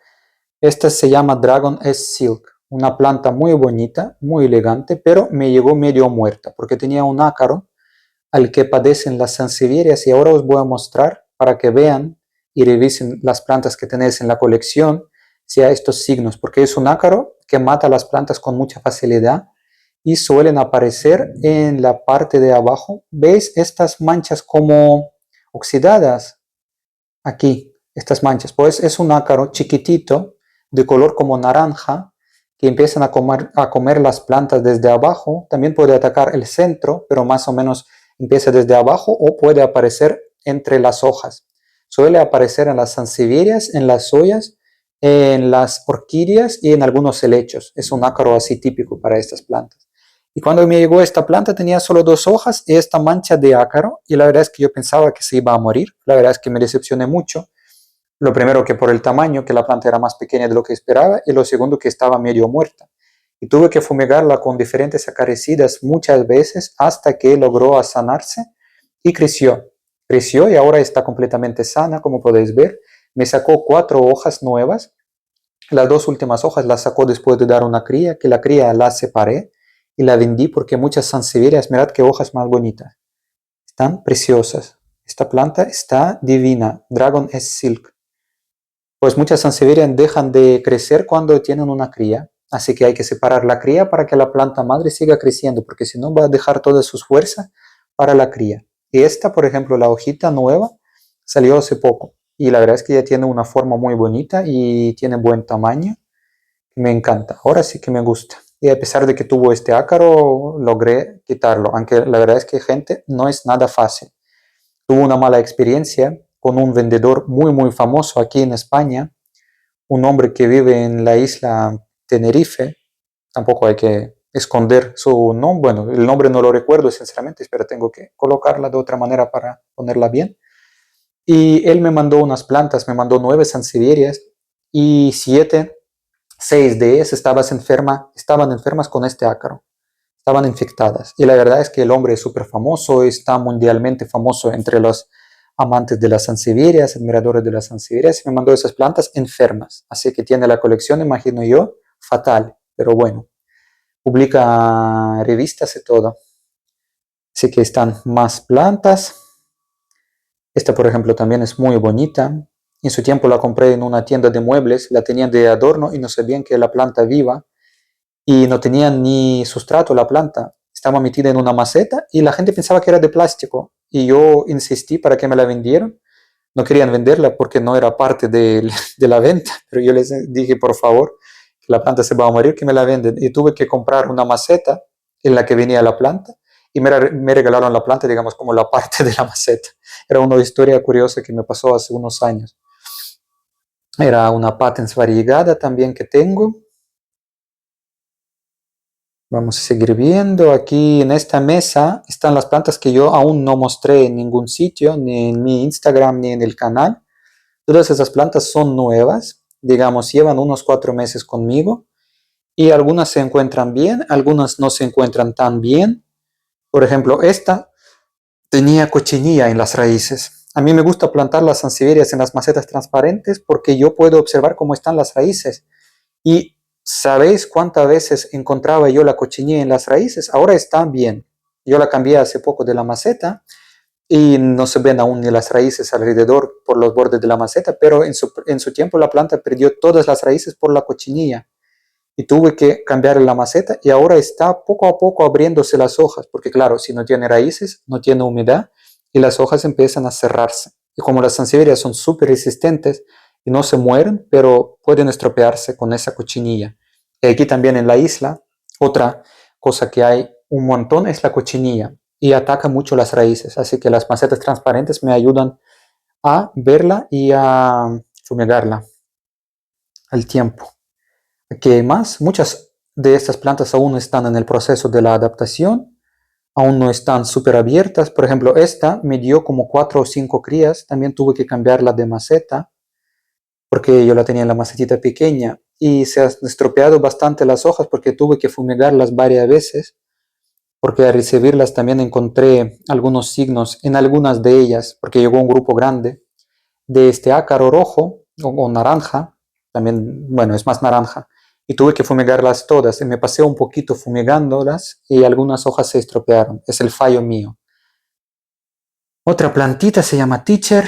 Esta se llama Dragon S Silk, una planta muy bonita, muy elegante, pero me llegó medio muerta porque tenía un ácaro al que padecen las sansevierias y ahora os voy a mostrar para que vean y revisen las plantas que tenéis en la colección si hay estos signos, porque es un ácaro que mata las plantas con mucha facilidad y suelen aparecer en la parte de abajo. ¿Veis estas manchas como oxidadas? Aquí, estas manchas, pues es un ácaro chiquitito de color como naranja que empiezan a comer las plantas desde abajo. También puede atacar el centro, pero más o menos empieza desde abajo o puede aparecer entre las hojas. Suele aparecer en las sansevierias, en las soyas, en las orquídeas y en algunos helechos. Es un ácaro así típico para estas plantas. Y cuando me llegó esta planta tenía solo 2 hojas y esta mancha de ácaro. Y la verdad es que yo pensaba que se iba a morir. La verdad es que me decepcioné mucho. Lo primero que por el tamaño, que la planta era más pequeña de lo que esperaba. Y lo segundo que estaba medio muerta. Y tuve que fumigarla con diferentes acaricidas muchas veces hasta que logró sanarse y creció. Creció y ahora está completamente sana, como podéis ver. Me sacó 4 hojas nuevas. Las 2 últimas hojas las sacó después de dar una cría, que la cría la separé y la vendí porque muchas sansevierias, mirad qué hojas más bonitas. Están preciosas. Esta planta está divina. Dragon S Silk. Pues muchas sansevierias dejan de crecer cuando tienen una cría. Así que hay que separar la cría para que la planta madre siga creciendo, porque si no va a dejar todas sus fuerzas para la cría. Y esta, por ejemplo, la hojita nueva, salió hace poco. Y la verdad es que ya tiene una forma muy bonita y tiene buen tamaño. Me encanta. Ahora sí que me gusta. Y a pesar de que tuvo este ácaro, logré quitarlo. Aunque la verdad es que, gente, no es nada fácil. Tuve una mala experiencia con un vendedor muy famoso aquí en España, un hombre que vive en la isla Tenerife. Tampoco hay que esconder su nombre. Bueno, el nombre no lo recuerdo sinceramente, pero tengo que colocarla de otra manera para ponerla bien. Y él me mandó unas plantas, me mandó 9 sansevierias y 6 de ellas estaban enfermas con este ácaro, estaban infectadas. Y la verdad es que el hombre es súper famoso, está mundialmente famoso entre los amantes de las sansevierias, admiradores de las sansevierias, y me mandó esas plantas enfermas. Así que tiene la colección, imagino yo, fatal, pero bueno, publica revistas y todo. Así que están más plantas. Esta, por ejemplo, también es muy bonita. En su tiempo la compré en una tienda de muebles, la tenían de adorno y no sabían que la planta viva y no tenían ni sustrato la planta. Estaba metida en una maceta y la gente pensaba que era de plástico. Y yo insistí para que me la vendieran. No querían venderla porque no era parte de la venta, pero yo les dije, por favor, que la planta se va a morir, que me la venden. Y tuve que comprar una maceta en la que venía la planta y me regalaron la planta, digamos, como la parte de la maceta. Era una historia curiosa que me pasó hace unos años. Era una patens variegada también que tengo. Vamos a seguir viendo. Aquí en esta mesa están las plantas que yo aún no mostré en ningún sitio, ni en mi Instagram, ni en el canal. Todas esas plantas son nuevas, digamos, llevan unos 4 meses conmigo y algunas se encuentran bien, algunas no se encuentran tan bien. Por ejemplo, esta tenía cochinilla en las raíces. A mí me gusta plantar las sansevierias en las macetas transparentes porque yo puedo observar cómo están las raíces. Y ¿sabéis cuántas veces encontraba yo la cochinilla en las raíces? Ahora están bien. Yo la cambié hace poco de la maceta y no se ven aún ni las raíces alrededor por los bordes de la maceta, pero en su tiempo la planta perdió todas las raíces por la cochinilla y tuve que cambiar la maceta y ahora está poco a poco abriéndose las hojas, porque claro, si no tiene raíces, no tiene humedad y las hojas empiezan a cerrarse. Y como las sansevierias son súper resistentes y no se mueren, pero pueden estropearse con esa cochinilla. Y aquí también en la isla, otra cosa que hay un montón es la cochinilla y ataca mucho las raíces, así que las macetas transparentes me ayudan a verla y a fumigarla al tiempo. Aquí hay más. Muchas de estas plantas aún están en el proceso de la adaptación, aún no están súper abiertas. Por ejemplo, esta me dio como 4 o 5 crías, también tuve que cambiarla de maceta porque yo la tenía en la macetita pequeña y se han estropeado bastante las hojas porque tuve que fumigarlas varias veces, porque al recibirlas también encontré algunos signos en algunas de ellas, porque llegó un grupo grande de este ácaro rojo o naranja, también, bueno, es más naranja, y tuve que fumigarlas todas, y me pasé un poquito fumigándolas y algunas hojas se estropearon, es el fallo mío. Otra plantita se llama Teacher,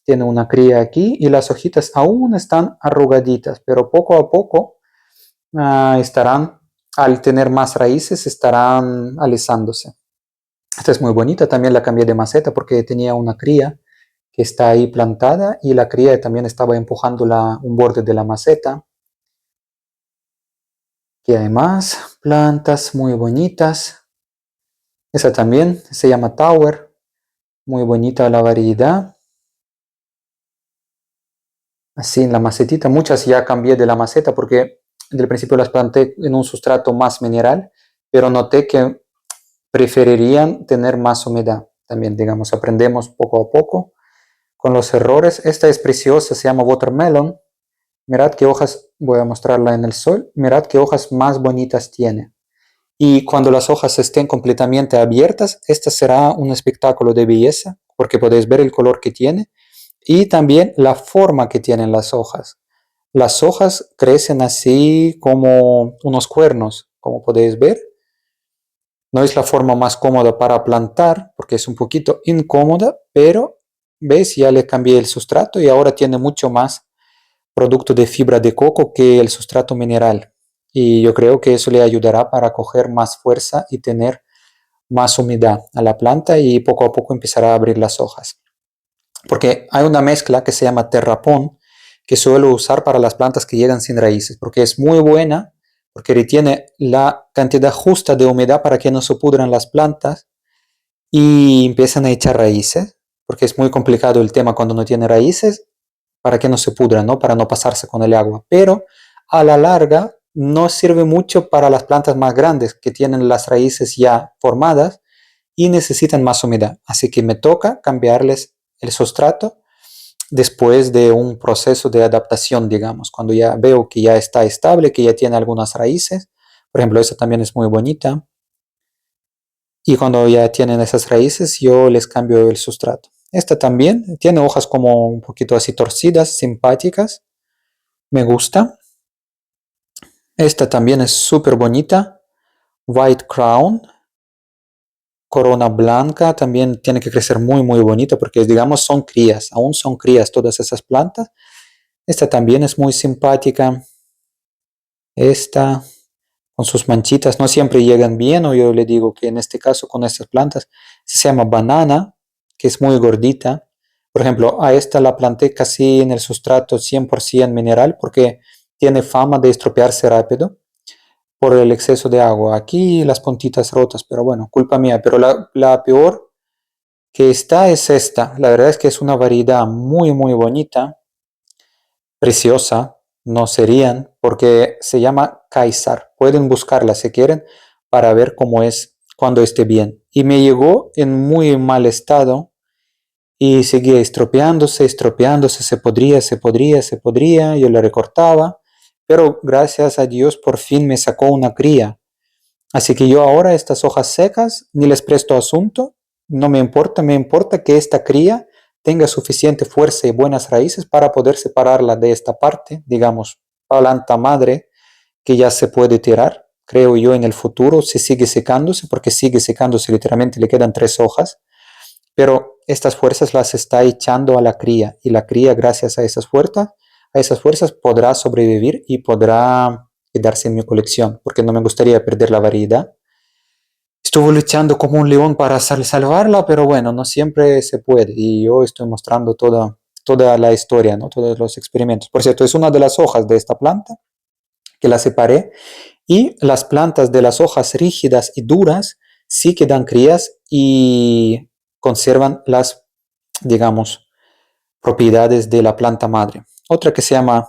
tiene una cría aquí y las hojitas aún están arrugaditas, pero poco a poco estarán, al tener más raíces, estarán alisándose. Esta es muy bonita, también la cambié de maceta porque tenía una cría que está ahí plantada y la cría también estaba empujando un borde de la maceta. Aquí hay más plantas muy bonitas. Esa también se llama Tower, muy bonita la variedad. Así en la macetita, muchas ya cambié de la maceta porque del principio las planté en un sustrato más mineral, pero noté que preferirían tener más humedad. También, digamos, aprendemos poco a poco con los errores. Esta es preciosa, se llama Watermelon. Mirad qué hojas, voy a mostrarla en el sol. Mirad qué hojas más bonitas tiene. Y cuando las hojas estén completamente abiertas, esta será un espectáculo de belleza, porque podéis ver el color que tiene y también la forma que tienen las hojas. Las hojas crecen así como unos cuernos, como podéis ver. No es la forma más cómoda para plantar, porque es un poquito incómoda, pero veis, ya le cambié el sustrato y ahora tiene mucho más producto de fibra de coco que el sustrato mineral. Y yo creo que eso le ayudará para coger más fuerza y tener más humedad a la planta y poco a poco empezará a abrir las hojas. Porque hay una mezcla que se llama Terrapón que suelo usar para las plantas que llegan sin raíces, porque es muy buena, porque retiene la cantidad justa de humedad para que no se pudran las plantas y empiezan a echar raíces, porque es muy complicado el tema cuando no tiene raíces, para que no se pudran, ¿no? Para no pasarse con el agua. Pero a la larga no sirve mucho para las plantas más grandes que tienen las raíces ya formadas y necesitan más humedad. Así que me toca cambiarles el sustrato después de un proceso de adaptación, digamos, cuando ya veo que ya está estable, que ya tiene algunas raíces. Por ejemplo, esta también es muy bonita. Y cuando ya tienen esas raíces, yo les cambio el sustrato. Esta también tiene hojas como un poquito así torcidas, simpáticas. Me gusta. Esta también es súper bonita. White Crown. Corona blanca también tiene que crecer muy, muy bonita porque, digamos, son crías. Aún son crías todas esas plantas. Esta también es muy simpática. Esta con sus manchitas no siempre llegan bien, o yo le digo que en este caso con estas plantas se llama banana, que es muy gordita. Por ejemplo, a esta la planté casi en el sustrato 100% mineral porque tiene fama de estropearse rápido por el exceso de agua. Aquí las puntitas rotas, pero bueno, culpa mía. Pero la peor que está es esta. La verdad es que es una variedad muy, muy bonita, preciosa, no serían, porque se llama Kaisar. Pueden buscarla si quieren para ver cómo es cuando esté bien. Y me llegó en muy mal estado y seguía estropeándose, estropeándose, se podría, yo la recortaba, pero gracias a Dios por fin me sacó una cría. Así que yo ahora estas hojas secas ni les presto asunto, no me importa, me importa que esta cría tenga suficiente fuerza y buenas raíces para poder separarla de esta parte, digamos, planta madre que ya se puede tirar. Creo yo en el futuro se sigue secándose porque sigue secándose, literalmente le quedan 3 hojas, pero estas fuerzas las está echando a la cría y la cría gracias a esas fuerzas podrá sobrevivir y podrá quedarse en mi colección porque no me gustaría perder la variedad. Estuvo luchando como un león para salvarla, pero bueno, no siempre se puede. Y yo estoy mostrando toda la historia, ¿no? Todos los experimentos. Por cierto, es una de las hojas de esta planta que la separé. Y las plantas de las hojas rígidas y duras sí que dan crías y conservan las, digamos, propiedades de la planta madre. Otra que se llama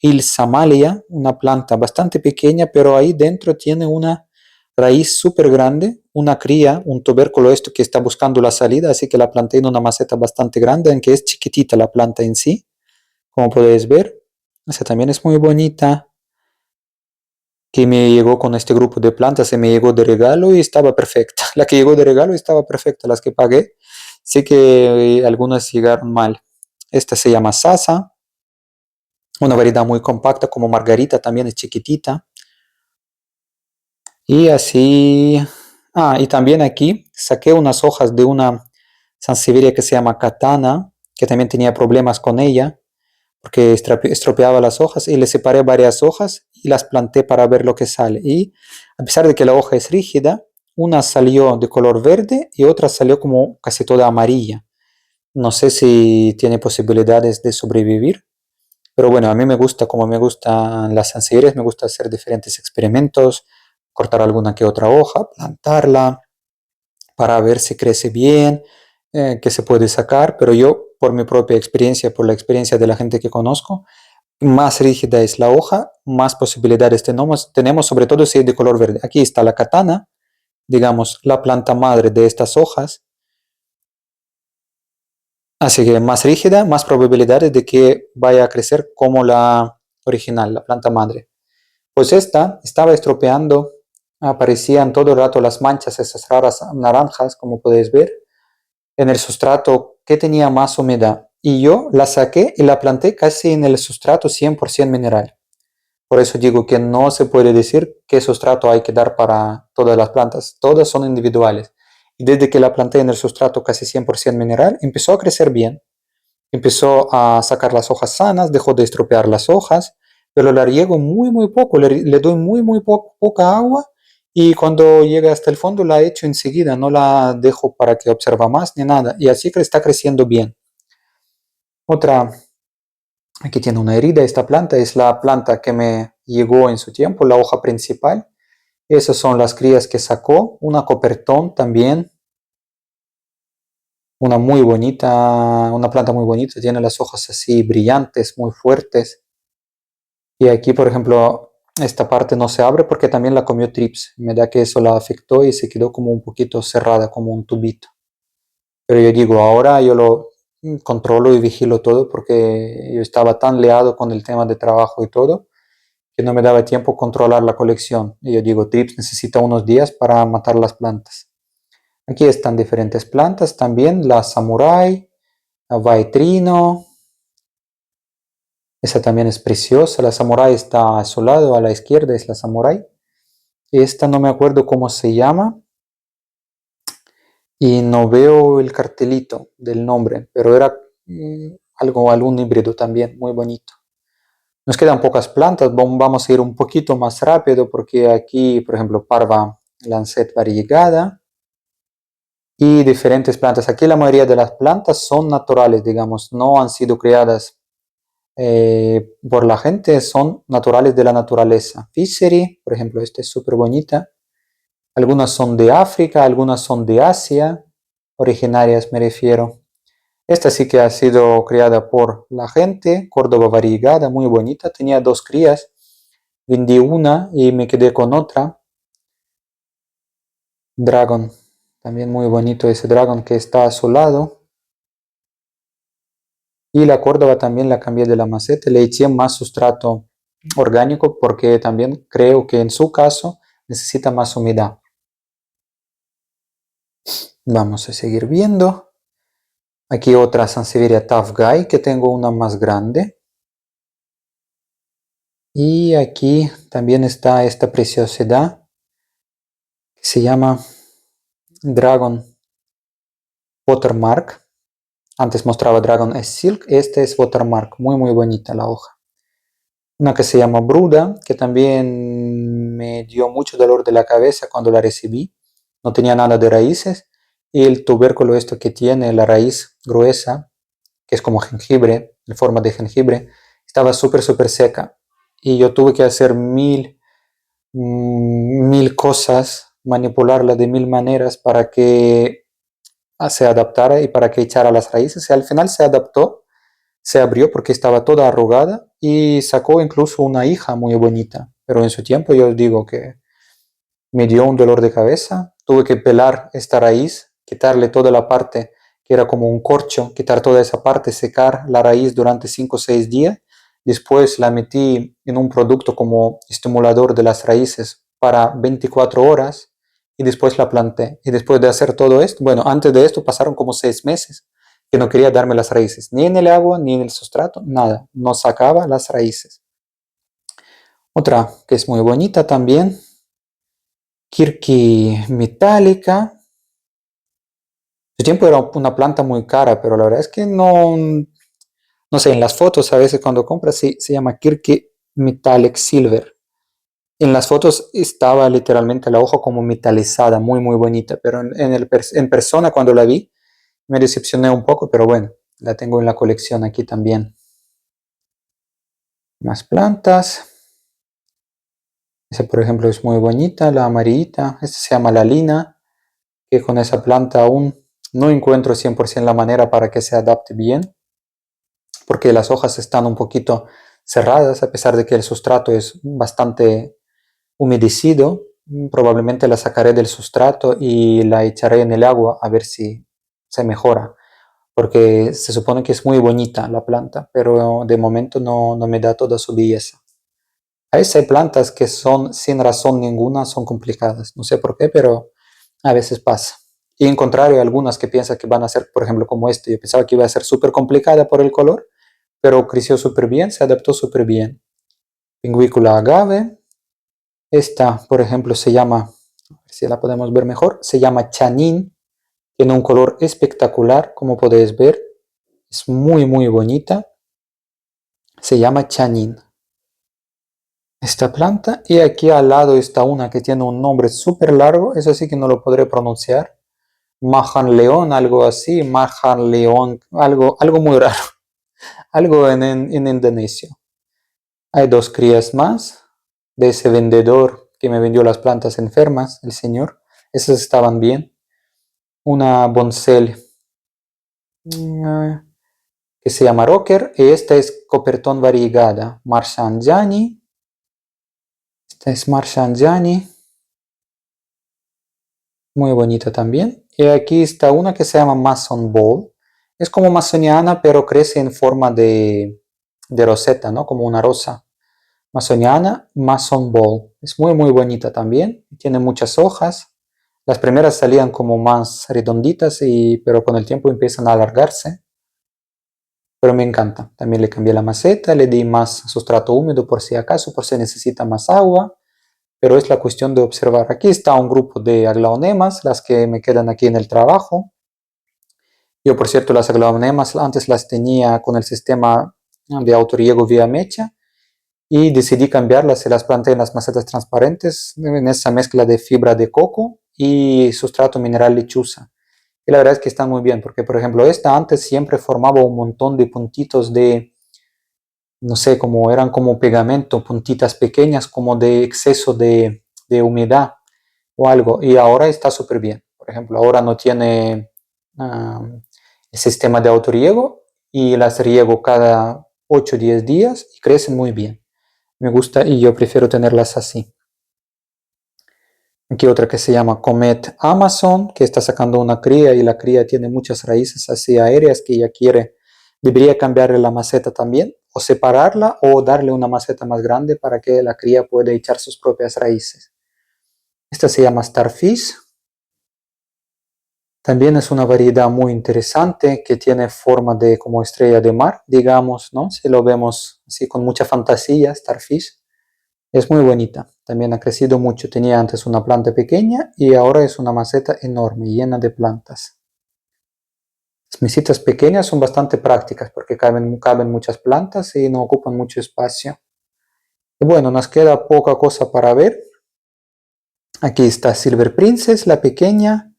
Ilsamalia, una planta bastante pequeña, pero ahí dentro tiene una raíz súper grande, una cría, un tubérculo esto que está buscando la salida, así que la planté en una maceta bastante grande, aunque es chiquitita la planta en sí, como podéis ver. Esa también es muy bonita, que me llegó con este grupo de plantas, se me llegó de regalo y estaba perfecta. La que llegó de regalo estaba perfecta, las que pagué, sé que algunas llegaron mal. Esta se llama Sasa, una variedad muy compacta como Margarita, también es chiquitita. Y así, y también aquí saqué unas hojas de una sansevieria que se llama Katana, que también tenía problemas con ella, porque estropeaba las hojas, y le separé varias hojas y las planté para ver lo que sale. Y a pesar de que la hoja es rígida, una salió de color verde y otra salió como casi toda amarilla. No sé si tiene posibilidades de sobrevivir, pero bueno, a mí me gusta, como me gustan las sansevierias, me gusta hacer diferentes experimentos, cortar alguna que otra hoja, plantarla para ver si crece bien, qué se puede sacar, pero yo por mi propia experiencia, por la experiencia de la gente que conozco, más rígida es la hoja, más posibilidades tenemos, sobre todo si es de color verde. Aquí está la katana, digamos, la planta madre de estas hojas. Así que más rígida, más probabilidades de que vaya a crecer como la original, la planta madre. Pues esta estaba estropeando, aparecían todo el rato las manchas, esas raras naranjas, como podéis ver, en el sustrato que tenía más humedad. Y yo la saqué y la planté casi en el sustrato 100% mineral. Por eso digo que no se puede decir qué sustrato hay que dar para todas las plantas. Todas son individuales. Y desde que la planté en el sustrato casi 100% mineral, empezó a crecer bien. Empezó a sacar las hojas sanas, dejó de estropear las hojas, pero la riego muy poco, le doy poca agua y cuando llega hasta el fondo la echo enseguida, no la dejo para que observe más ni nada. Y así que está creciendo bien. Otra, aquí tiene una herida esta planta, es la planta que me llegó en su tiempo, la hoja principal. Esas son las crías que sacó, una copertón también, una muy bonita, una planta muy bonita, tiene las hojas así brillantes, muy fuertes. Y aquí, por ejemplo, esta parte no se abre porque también la comió trips. Me da que eso la afectó y se quedó como un poquito cerrada, como un tubito. Pero yo digo, ahora yo lo controlo y vigilo todo porque yo estaba tan liado con el tema de trabajo y todo que no me daba tiempo controlar la colección. Y yo digo, trips necesita unos días para matar las plantas. Aquí están diferentes plantas también, la samurai, la vaitrino. Esa también es preciosa. La samurai está a su lado, a la izquierda es la samurai. Esta no me acuerdo cómo se llama y no veo el cartelito del nombre, pero era algún híbrido también, muy bonito. Nos quedan pocas plantas, vamos a ir un poquito más rápido porque aquí, por ejemplo, Parva Lancet variegada y diferentes plantas. Aquí la mayoría de las plantas son naturales, digamos, no han sido creadas por la gente, son naturales de la naturaleza. Fishery, por ejemplo, esta es súper bonita. Algunas son de África, algunas son de Asia, originarias me refiero. Esta sí que ha sido criada por la gente, Córdoba variegada, muy bonita. Tenía 2 crías, vendí una y me quedé con otra. Dragon, también muy bonito ese Dragon que está a su lado. Y la Córdoba también la cambié de la maceta, le eché más sustrato orgánico porque también creo que en su caso necesita más humedad. Vamos a seguir viendo. Aquí otra Sansevieria Tough Guy, que tengo una más grande. Y aquí también está esta preciosidad que se llama Dragon Watermark. Antes mostraba Dragon S Silk, este es Watermark, muy bonita la hoja. Una que se llama Bruda, que también me dio mucho dolor de la cabeza cuando la recibí. No tenía nada de raíces. Y el tubérculo esto que tiene, la raíz gruesa, que es como jengibre, en forma de jengibre, estaba súper seca. Y yo tuve que hacer mil cosas, manipularla de 1000 maneras para que se adaptara y para que echara las raíces. Y al final se adaptó, se abrió porque estaba toda arrugada y sacó incluso una hija muy bonita. Pero en su tiempo yo os digo que me dio un dolor de cabeza. Tuve que pelar esta raíz, quitarle toda la parte que era como un corcho, quitar toda esa parte, secar la raíz durante 5 o 6 días. Después la metí en un producto como estimulador de las raíces para 24 horas y después la planté. Y después de hacer todo esto, bueno, antes de esto pasaron como 6 meses que no quería darme las raíces, ni en el agua, ni en el sustrato, nada, no sacaba las raíces. Otra que es muy bonita también, Kirky metálica. Su tiempo era una planta muy cara, pero la verdad es que no sé, en las fotos a veces cuando compras se llama Kirky Metallic Silver. En las fotos estaba literalmente la hoja como metalizada, muy bonita, pero en persona cuando la vi me decepcioné un poco, pero bueno, la tengo en la colección aquí también. Más plantas. Esa por ejemplo es muy bonita, la amarillita. Esta se llama la lina, que con esa planta aún no encuentro 100% la manera para que se adapte bien, porque las hojas están un poquito cerradas, a pesar de que el sustrato es bastante humedecido. Probablemente la sacaré del sustrato y la echaré en el agua a ver si se mejora, porque se supone que es muy bonita la planta, pero de momento no me da toda su belleza. A veces hay plantas que son sin razón ninguna, son complicadas, no sé por qué, pero a veces pasa. Y en contrario, hay algunas que piensan que van a ser, por ejemplo, como yo pensaba que iba a ser súper complicada por el color, pero creció súper bien, se adaptó súper bien. Pingüícula agave. Esta, por ejemplo, se llama, a ver si la podemos ver mejor, se llama Chanin. Tiene un color espectacular, como podéis ver. Es muy, muy bonita. Se llama Chanin. Esta planta. Y aquí al lado está una que tiene un nombre súper largo. Eso sí que no lo podré pronunciar. Mahan León, algo así. Mahan León, algo muy raro. Algo en indonesio. Hay dos crías más de ese vendedor que me vendió las plantas enfermas, el señor. Esas estaban bien. Una bonsel que se llama Rocker. Y esta es Copertón variegada. Marsangiani. Esta es Marsangiani. Muy bonita también. Y aquí está una que se llama Mason Ball. Es como masoniana, pero crece en forma de roseta, ¿no? Como una rosa. Masoniana, Mason Ball. Es muy, muy bonita también. Tiene muchas hojas. Las primeras salían como más redonditas, pero con el tiempo empiezan a alargarse. Pero me encanta. También le cambié la maceta, le di más sustrato húmedo por si acaso, por si necesita más agua. Pero es la cuestión de observar. Aquí está un grupo de aglaonemas, las que me quedan aquí en el trabajo. Yo, por cierto, las aglaonemas antes las tenía con el sistema de autoriego vía mecha y decidí cambiarlas y las planté en las macetas transparentes en esa mezcla de fibra de coco y sustrato mineral lechuza. Y la verdad es que están muy bien, porque por ejemplo esta antes siempre formaba un montón de puntitos de, no sé, como eran como pegamento, puntitas pequeñas como de exceso de humedad o algo, y ahora está súper bien. Por ejemplo, ahora no tiene el sistema de autoriego y las riego cada 8 o 10 días y crecen muy bien. Me gusta y yo prefiero tenerlas así. Aquí otra que se llama Comet Amazon, que está sacando una cría y la cría tiene muchas raíces así aéreas que ella quiere. Debería cambiarle la maceta también, o separarla o darle una maceta más grande para que la cría pueda echar sus propias raíces. Esta se llama Starfish. También es una variedad muy interesante que tiene forma de como estrella de mar, digamos, ¿no? Si lo vemos así con mucha fantasía, Starfish. Es muy bonita, también ha crecido mucho. Tenía antes una planta pequeña y ahora es una maceta enorme, llena de plantas. Las mesitas pequeñas son bastante prácticas porque caben muchas plantas y no ocupan mucho espacio. Y bueno, nos queda poca cosa para ver. Aquí está Silver Princess, la pequeña,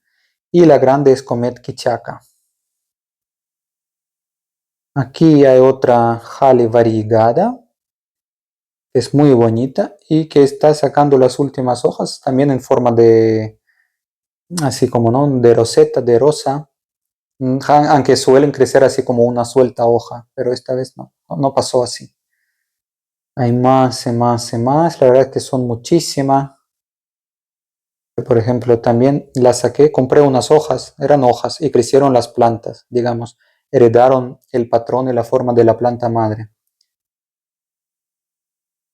y la grande es Comet Kichaka. Aquí hay otra Jale variegada, que es muy bonita y que está sacando las últimas hojas también en forma de, así como, ¿no? De roseta, de rosa, aunque suelen crecer así como una suelta hoja, pero esta vez no pasó así. Hay más y más y más, la verdad es que son muchísimas. Por ejemplo, también las saqué, compré unas hojas, eran hojas y crecieron las plantas, digamos, heredaron el patrón y la forma de la planta madre.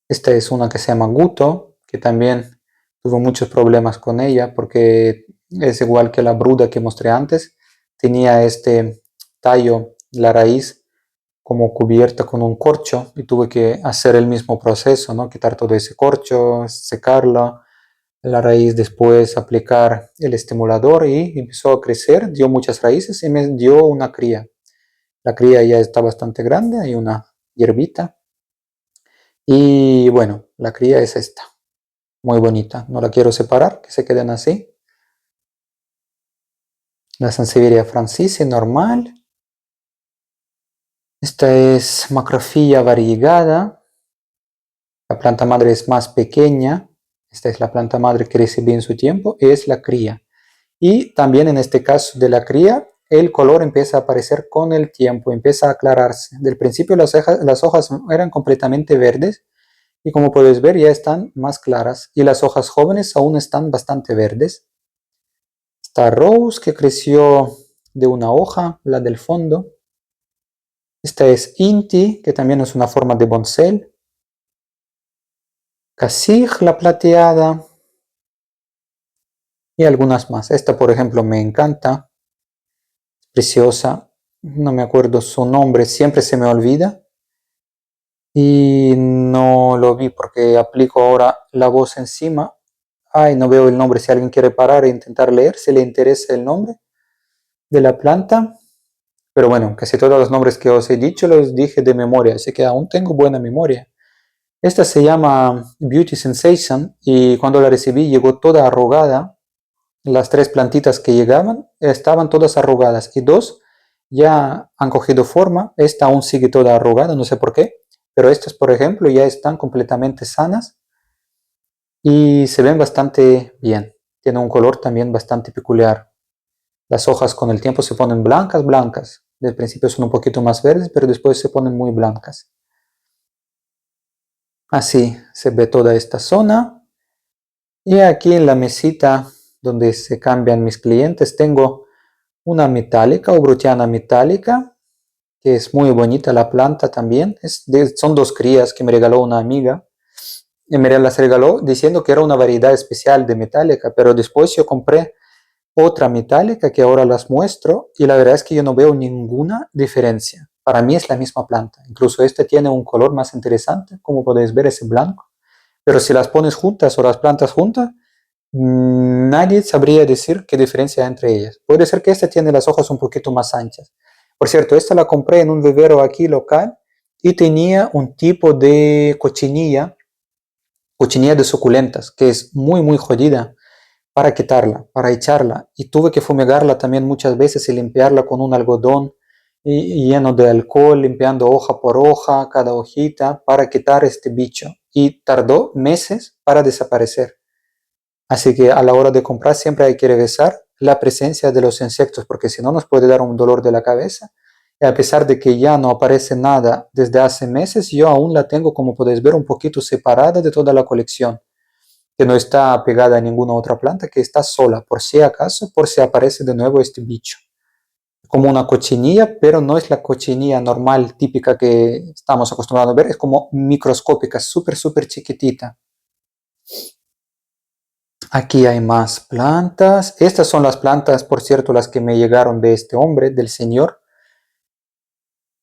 Esta es una que se llama Guto, que también tuvo muchos problemas con ella porque es igual que la bruda que mostré antes. Tenía este tallo, la raíz, como cubierta con un corcho y tuve que hacer el mismo proceso, ¿no? Quitar todo ese corcho, secarlo, la raíz, después aplicar el estimulador y empezó a crecer, dio muchas raíces y me dio una cría. La cría ya está bastante grande, hay una hierbita. Y bueno, la cría es esta, muy bonita. No la quiero separar, que se queden así. La Sansevieria francese normal. Esta es Macrophylla variegada. La planta madre es más pequeña. Esta es la planta madre que crece bien su tiempo. Es la cría. Y también en este caso de la cría el color empieza a aparecer con el tiempo, empieza a aclararse. Del principio las hojas eran completamente verdes y como puedes ver ya están más claras y las hojas jóvenes aún están bastante verdes. Está Rose, que creció de una hoja, la del fondo. Esta es Inti, que también es una forma de bonsai. Casig, la plateada. Y algunas más. Esta, por ejemplo, me encanta. Preciosa. No me acuerdo su nombre, siempre se me olvida. Y no lo vi porque aplico ahora la voz encima. Ay, no veo el nombre. Si alguien quiere parar e intentar leer, si le interesa el nombre de la planta. Pero bueno, casi todos los nombres que os he dicho los dije de memoria, así que aún tengo buena memoria. Esta se llama Beauty Sensation y cuando la recibí llegó toda arrugada. Las 3 plantitas que llegaban estaban todas arrugadas y 2 ya han cogido forma. Esta aún sigue toda arrugada, no sé por qué, pero estas, por ejemplo, ya están completamente sanas y se ven bastante bien. Tiene un color también bastante peculiar. Las hojas con el tiempo se ponen blancas, blancas. Del principio son un poquito más verdes, pero después se ponen muy blancas. Así se ve toda esta zona. Y aquí en la mesita donde se cambian mis clientes tengo una metálica o brutiana metálica, que es muy bonita la planta también. Son 2 crías que me regaló una amiga. Y me las regaló diciendo que era una variedad especial de metálica, pero después yo compré otra metálica que ahora las muestro y la verdad es que yo no veo ninguna diferencia. Para mí es la misma planta. Incluso esta tiene un color más interesante, como podéis ver, ese blanco. Pero si las pones juntas o las plantas juntas, nadie sabría decir qué diferencia hay entre ellas. Puede ser que esta tiene las hojas un poquito más anchas. Por cierto, esta la compré en un vivero aquí local y tenía un tipo de cochinilla de suculentas, que es muy muy jodida para quitarla, para echarla. Y tuve que fumigarla también muchas veces y limpiarla con un algodón lleno de alcohol, limpiando hoja por hoja, cada hojita, para quitar este bicho. Y tardó meses para desaparecer. Así que a la hora de comprar siempre hay que revisar la presencia de los insectos, porque si no nos puede dar un dolor de la cabeza. Y a pesar de que ya no aparece nada desde hace meses, yo aún la tengo, como podéis ver, un poquito separada de toda la colección, que no está pegada a ninguna otra planta, que está sola, por si acaso, por si aparece de nuevo este bicho. Como una cochinilla, pero no es la cochinilla normal, típica que estamos acostumbrados a ver, es como microscópica, súper, súper chiquitita. Aquí hay más plantas. Estas son las plantas, por cierto, las que me llegaron de este hombre, del señor,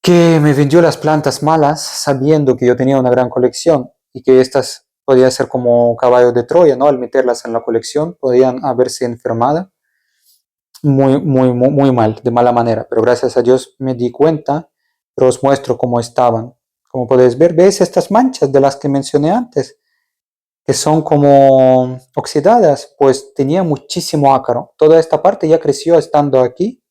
que me vendió las plantas malas, sabiendo que yo tenía una gran colección y que estas podían ser como caballos de Troya, ¿no? Al meterlas en la colección podían haberse enfermado muy, muy, muy, muy mal, de mala manera. Pero gracias a Dios me di cuenta, pero os muestro cómo estaban. Como podéis ver, ¿ves estas manchas de las que mencioné antes? Que son como oxidadas, pues tenía muchísimo ácaro. Toda esta parte ya creció estando aquí.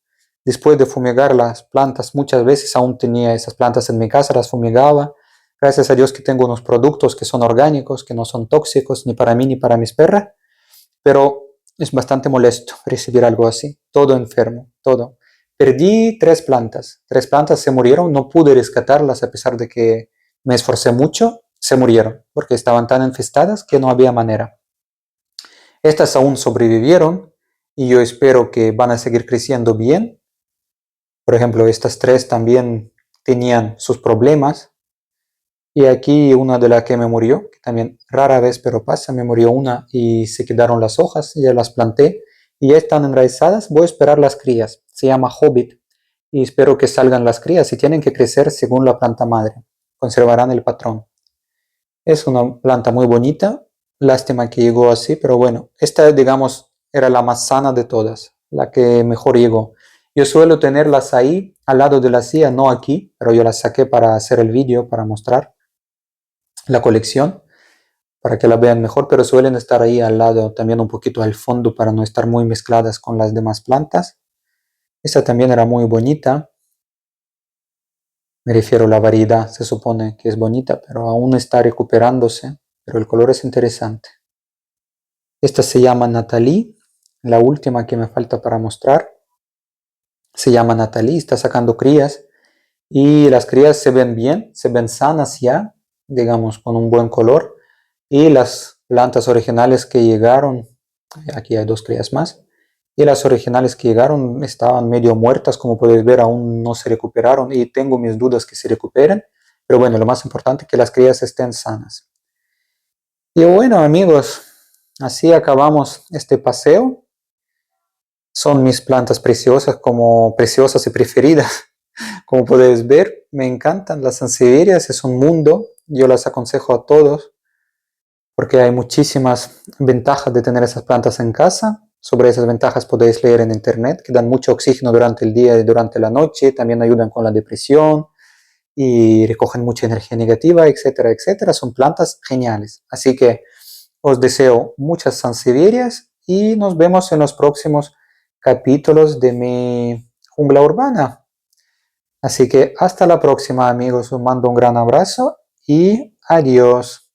Después de fumigar las plantas, muchas veces aún tenía esas plantas en mi casa, las fumigaba. Gracias a Dios que tengo unos productos que son orgánicos, que no son tóxicos ni para mí ni para mis perras, pero es bastante molesto recibir algo así. Todo enfermo, todo. Perdí 3 plantas se murieron, no pude rescatarlas a pesar de que me esforcé mucho, se murieron porque estaban tan infestadas que no había manera. Estas aún sobrevivieron y yo espero que van a seguir creciendo bien. Por ejemplo, estas 3 también tenían sus problemas. Y aquí una de las que me murió, que también rara vez pero pasa, me murió una y se quedaron las hojas, ya las planté y ya están enraizadas. Voy a esperar las crías, se llama Hobbit y espero que salgan las crías y tienen que crecer según la planta madre, conservarán el patrón. Es una planta muy bonita, lástima que llegó así, pero bueno, esta digamos era la más sana de todas, la que mejor llegó. Yo suelo tenerlas ahí al lado de la silla, no aquí, pero yo las saqué para hacer el vídeo, para mostrar la colección, para que la vean mejor, pero suelen estar ahí al lado, también un poquito al fondo para no estar muy mezcladas con las demás plantas. Esta también era muy bonita. Me refiero a la variedad, se supone que es bonita, pero aún está recuperándose, pero el color es interesante. Esta se llama Natalie, la última que me falta para mostrar. se llama Natalie, está sacando crías y las crías se ven bien, se ven sanas ya, digamos, con un buen color. Y las plantas originales que llegaron, aquí hay 2 crías más, y las originales que llegaron estaban medio muertas, como podéis ver, aún no se recuperaron y tengo mis dudas que se recuperen, pero bueno, lo más importante es que las crías estén sanas. Y bueno, amigos, así acabamos este paseo. Son mis plantas preciosas, como preciosas y preferidas. Como podéis ver, me encantan las sansevierias, es un mundo, yo las aconsejo a todos porque hay muchísimas ventajas de tener esas plantas en casa. Sobre esas ventajas podéis leer en internet, que dan mucho oxígeno durante el día y durante la noche, también ayudan con la depresión y recogen mucha energía negativa, etcétera, etcétera. Son plantas geniales. Así que os deseo muchas sansevierias y nos vemos en los próximos capítulos de mi jungla urbana. Así que hasta la próxima, amigos. Os mando un gran abrazo y adiós.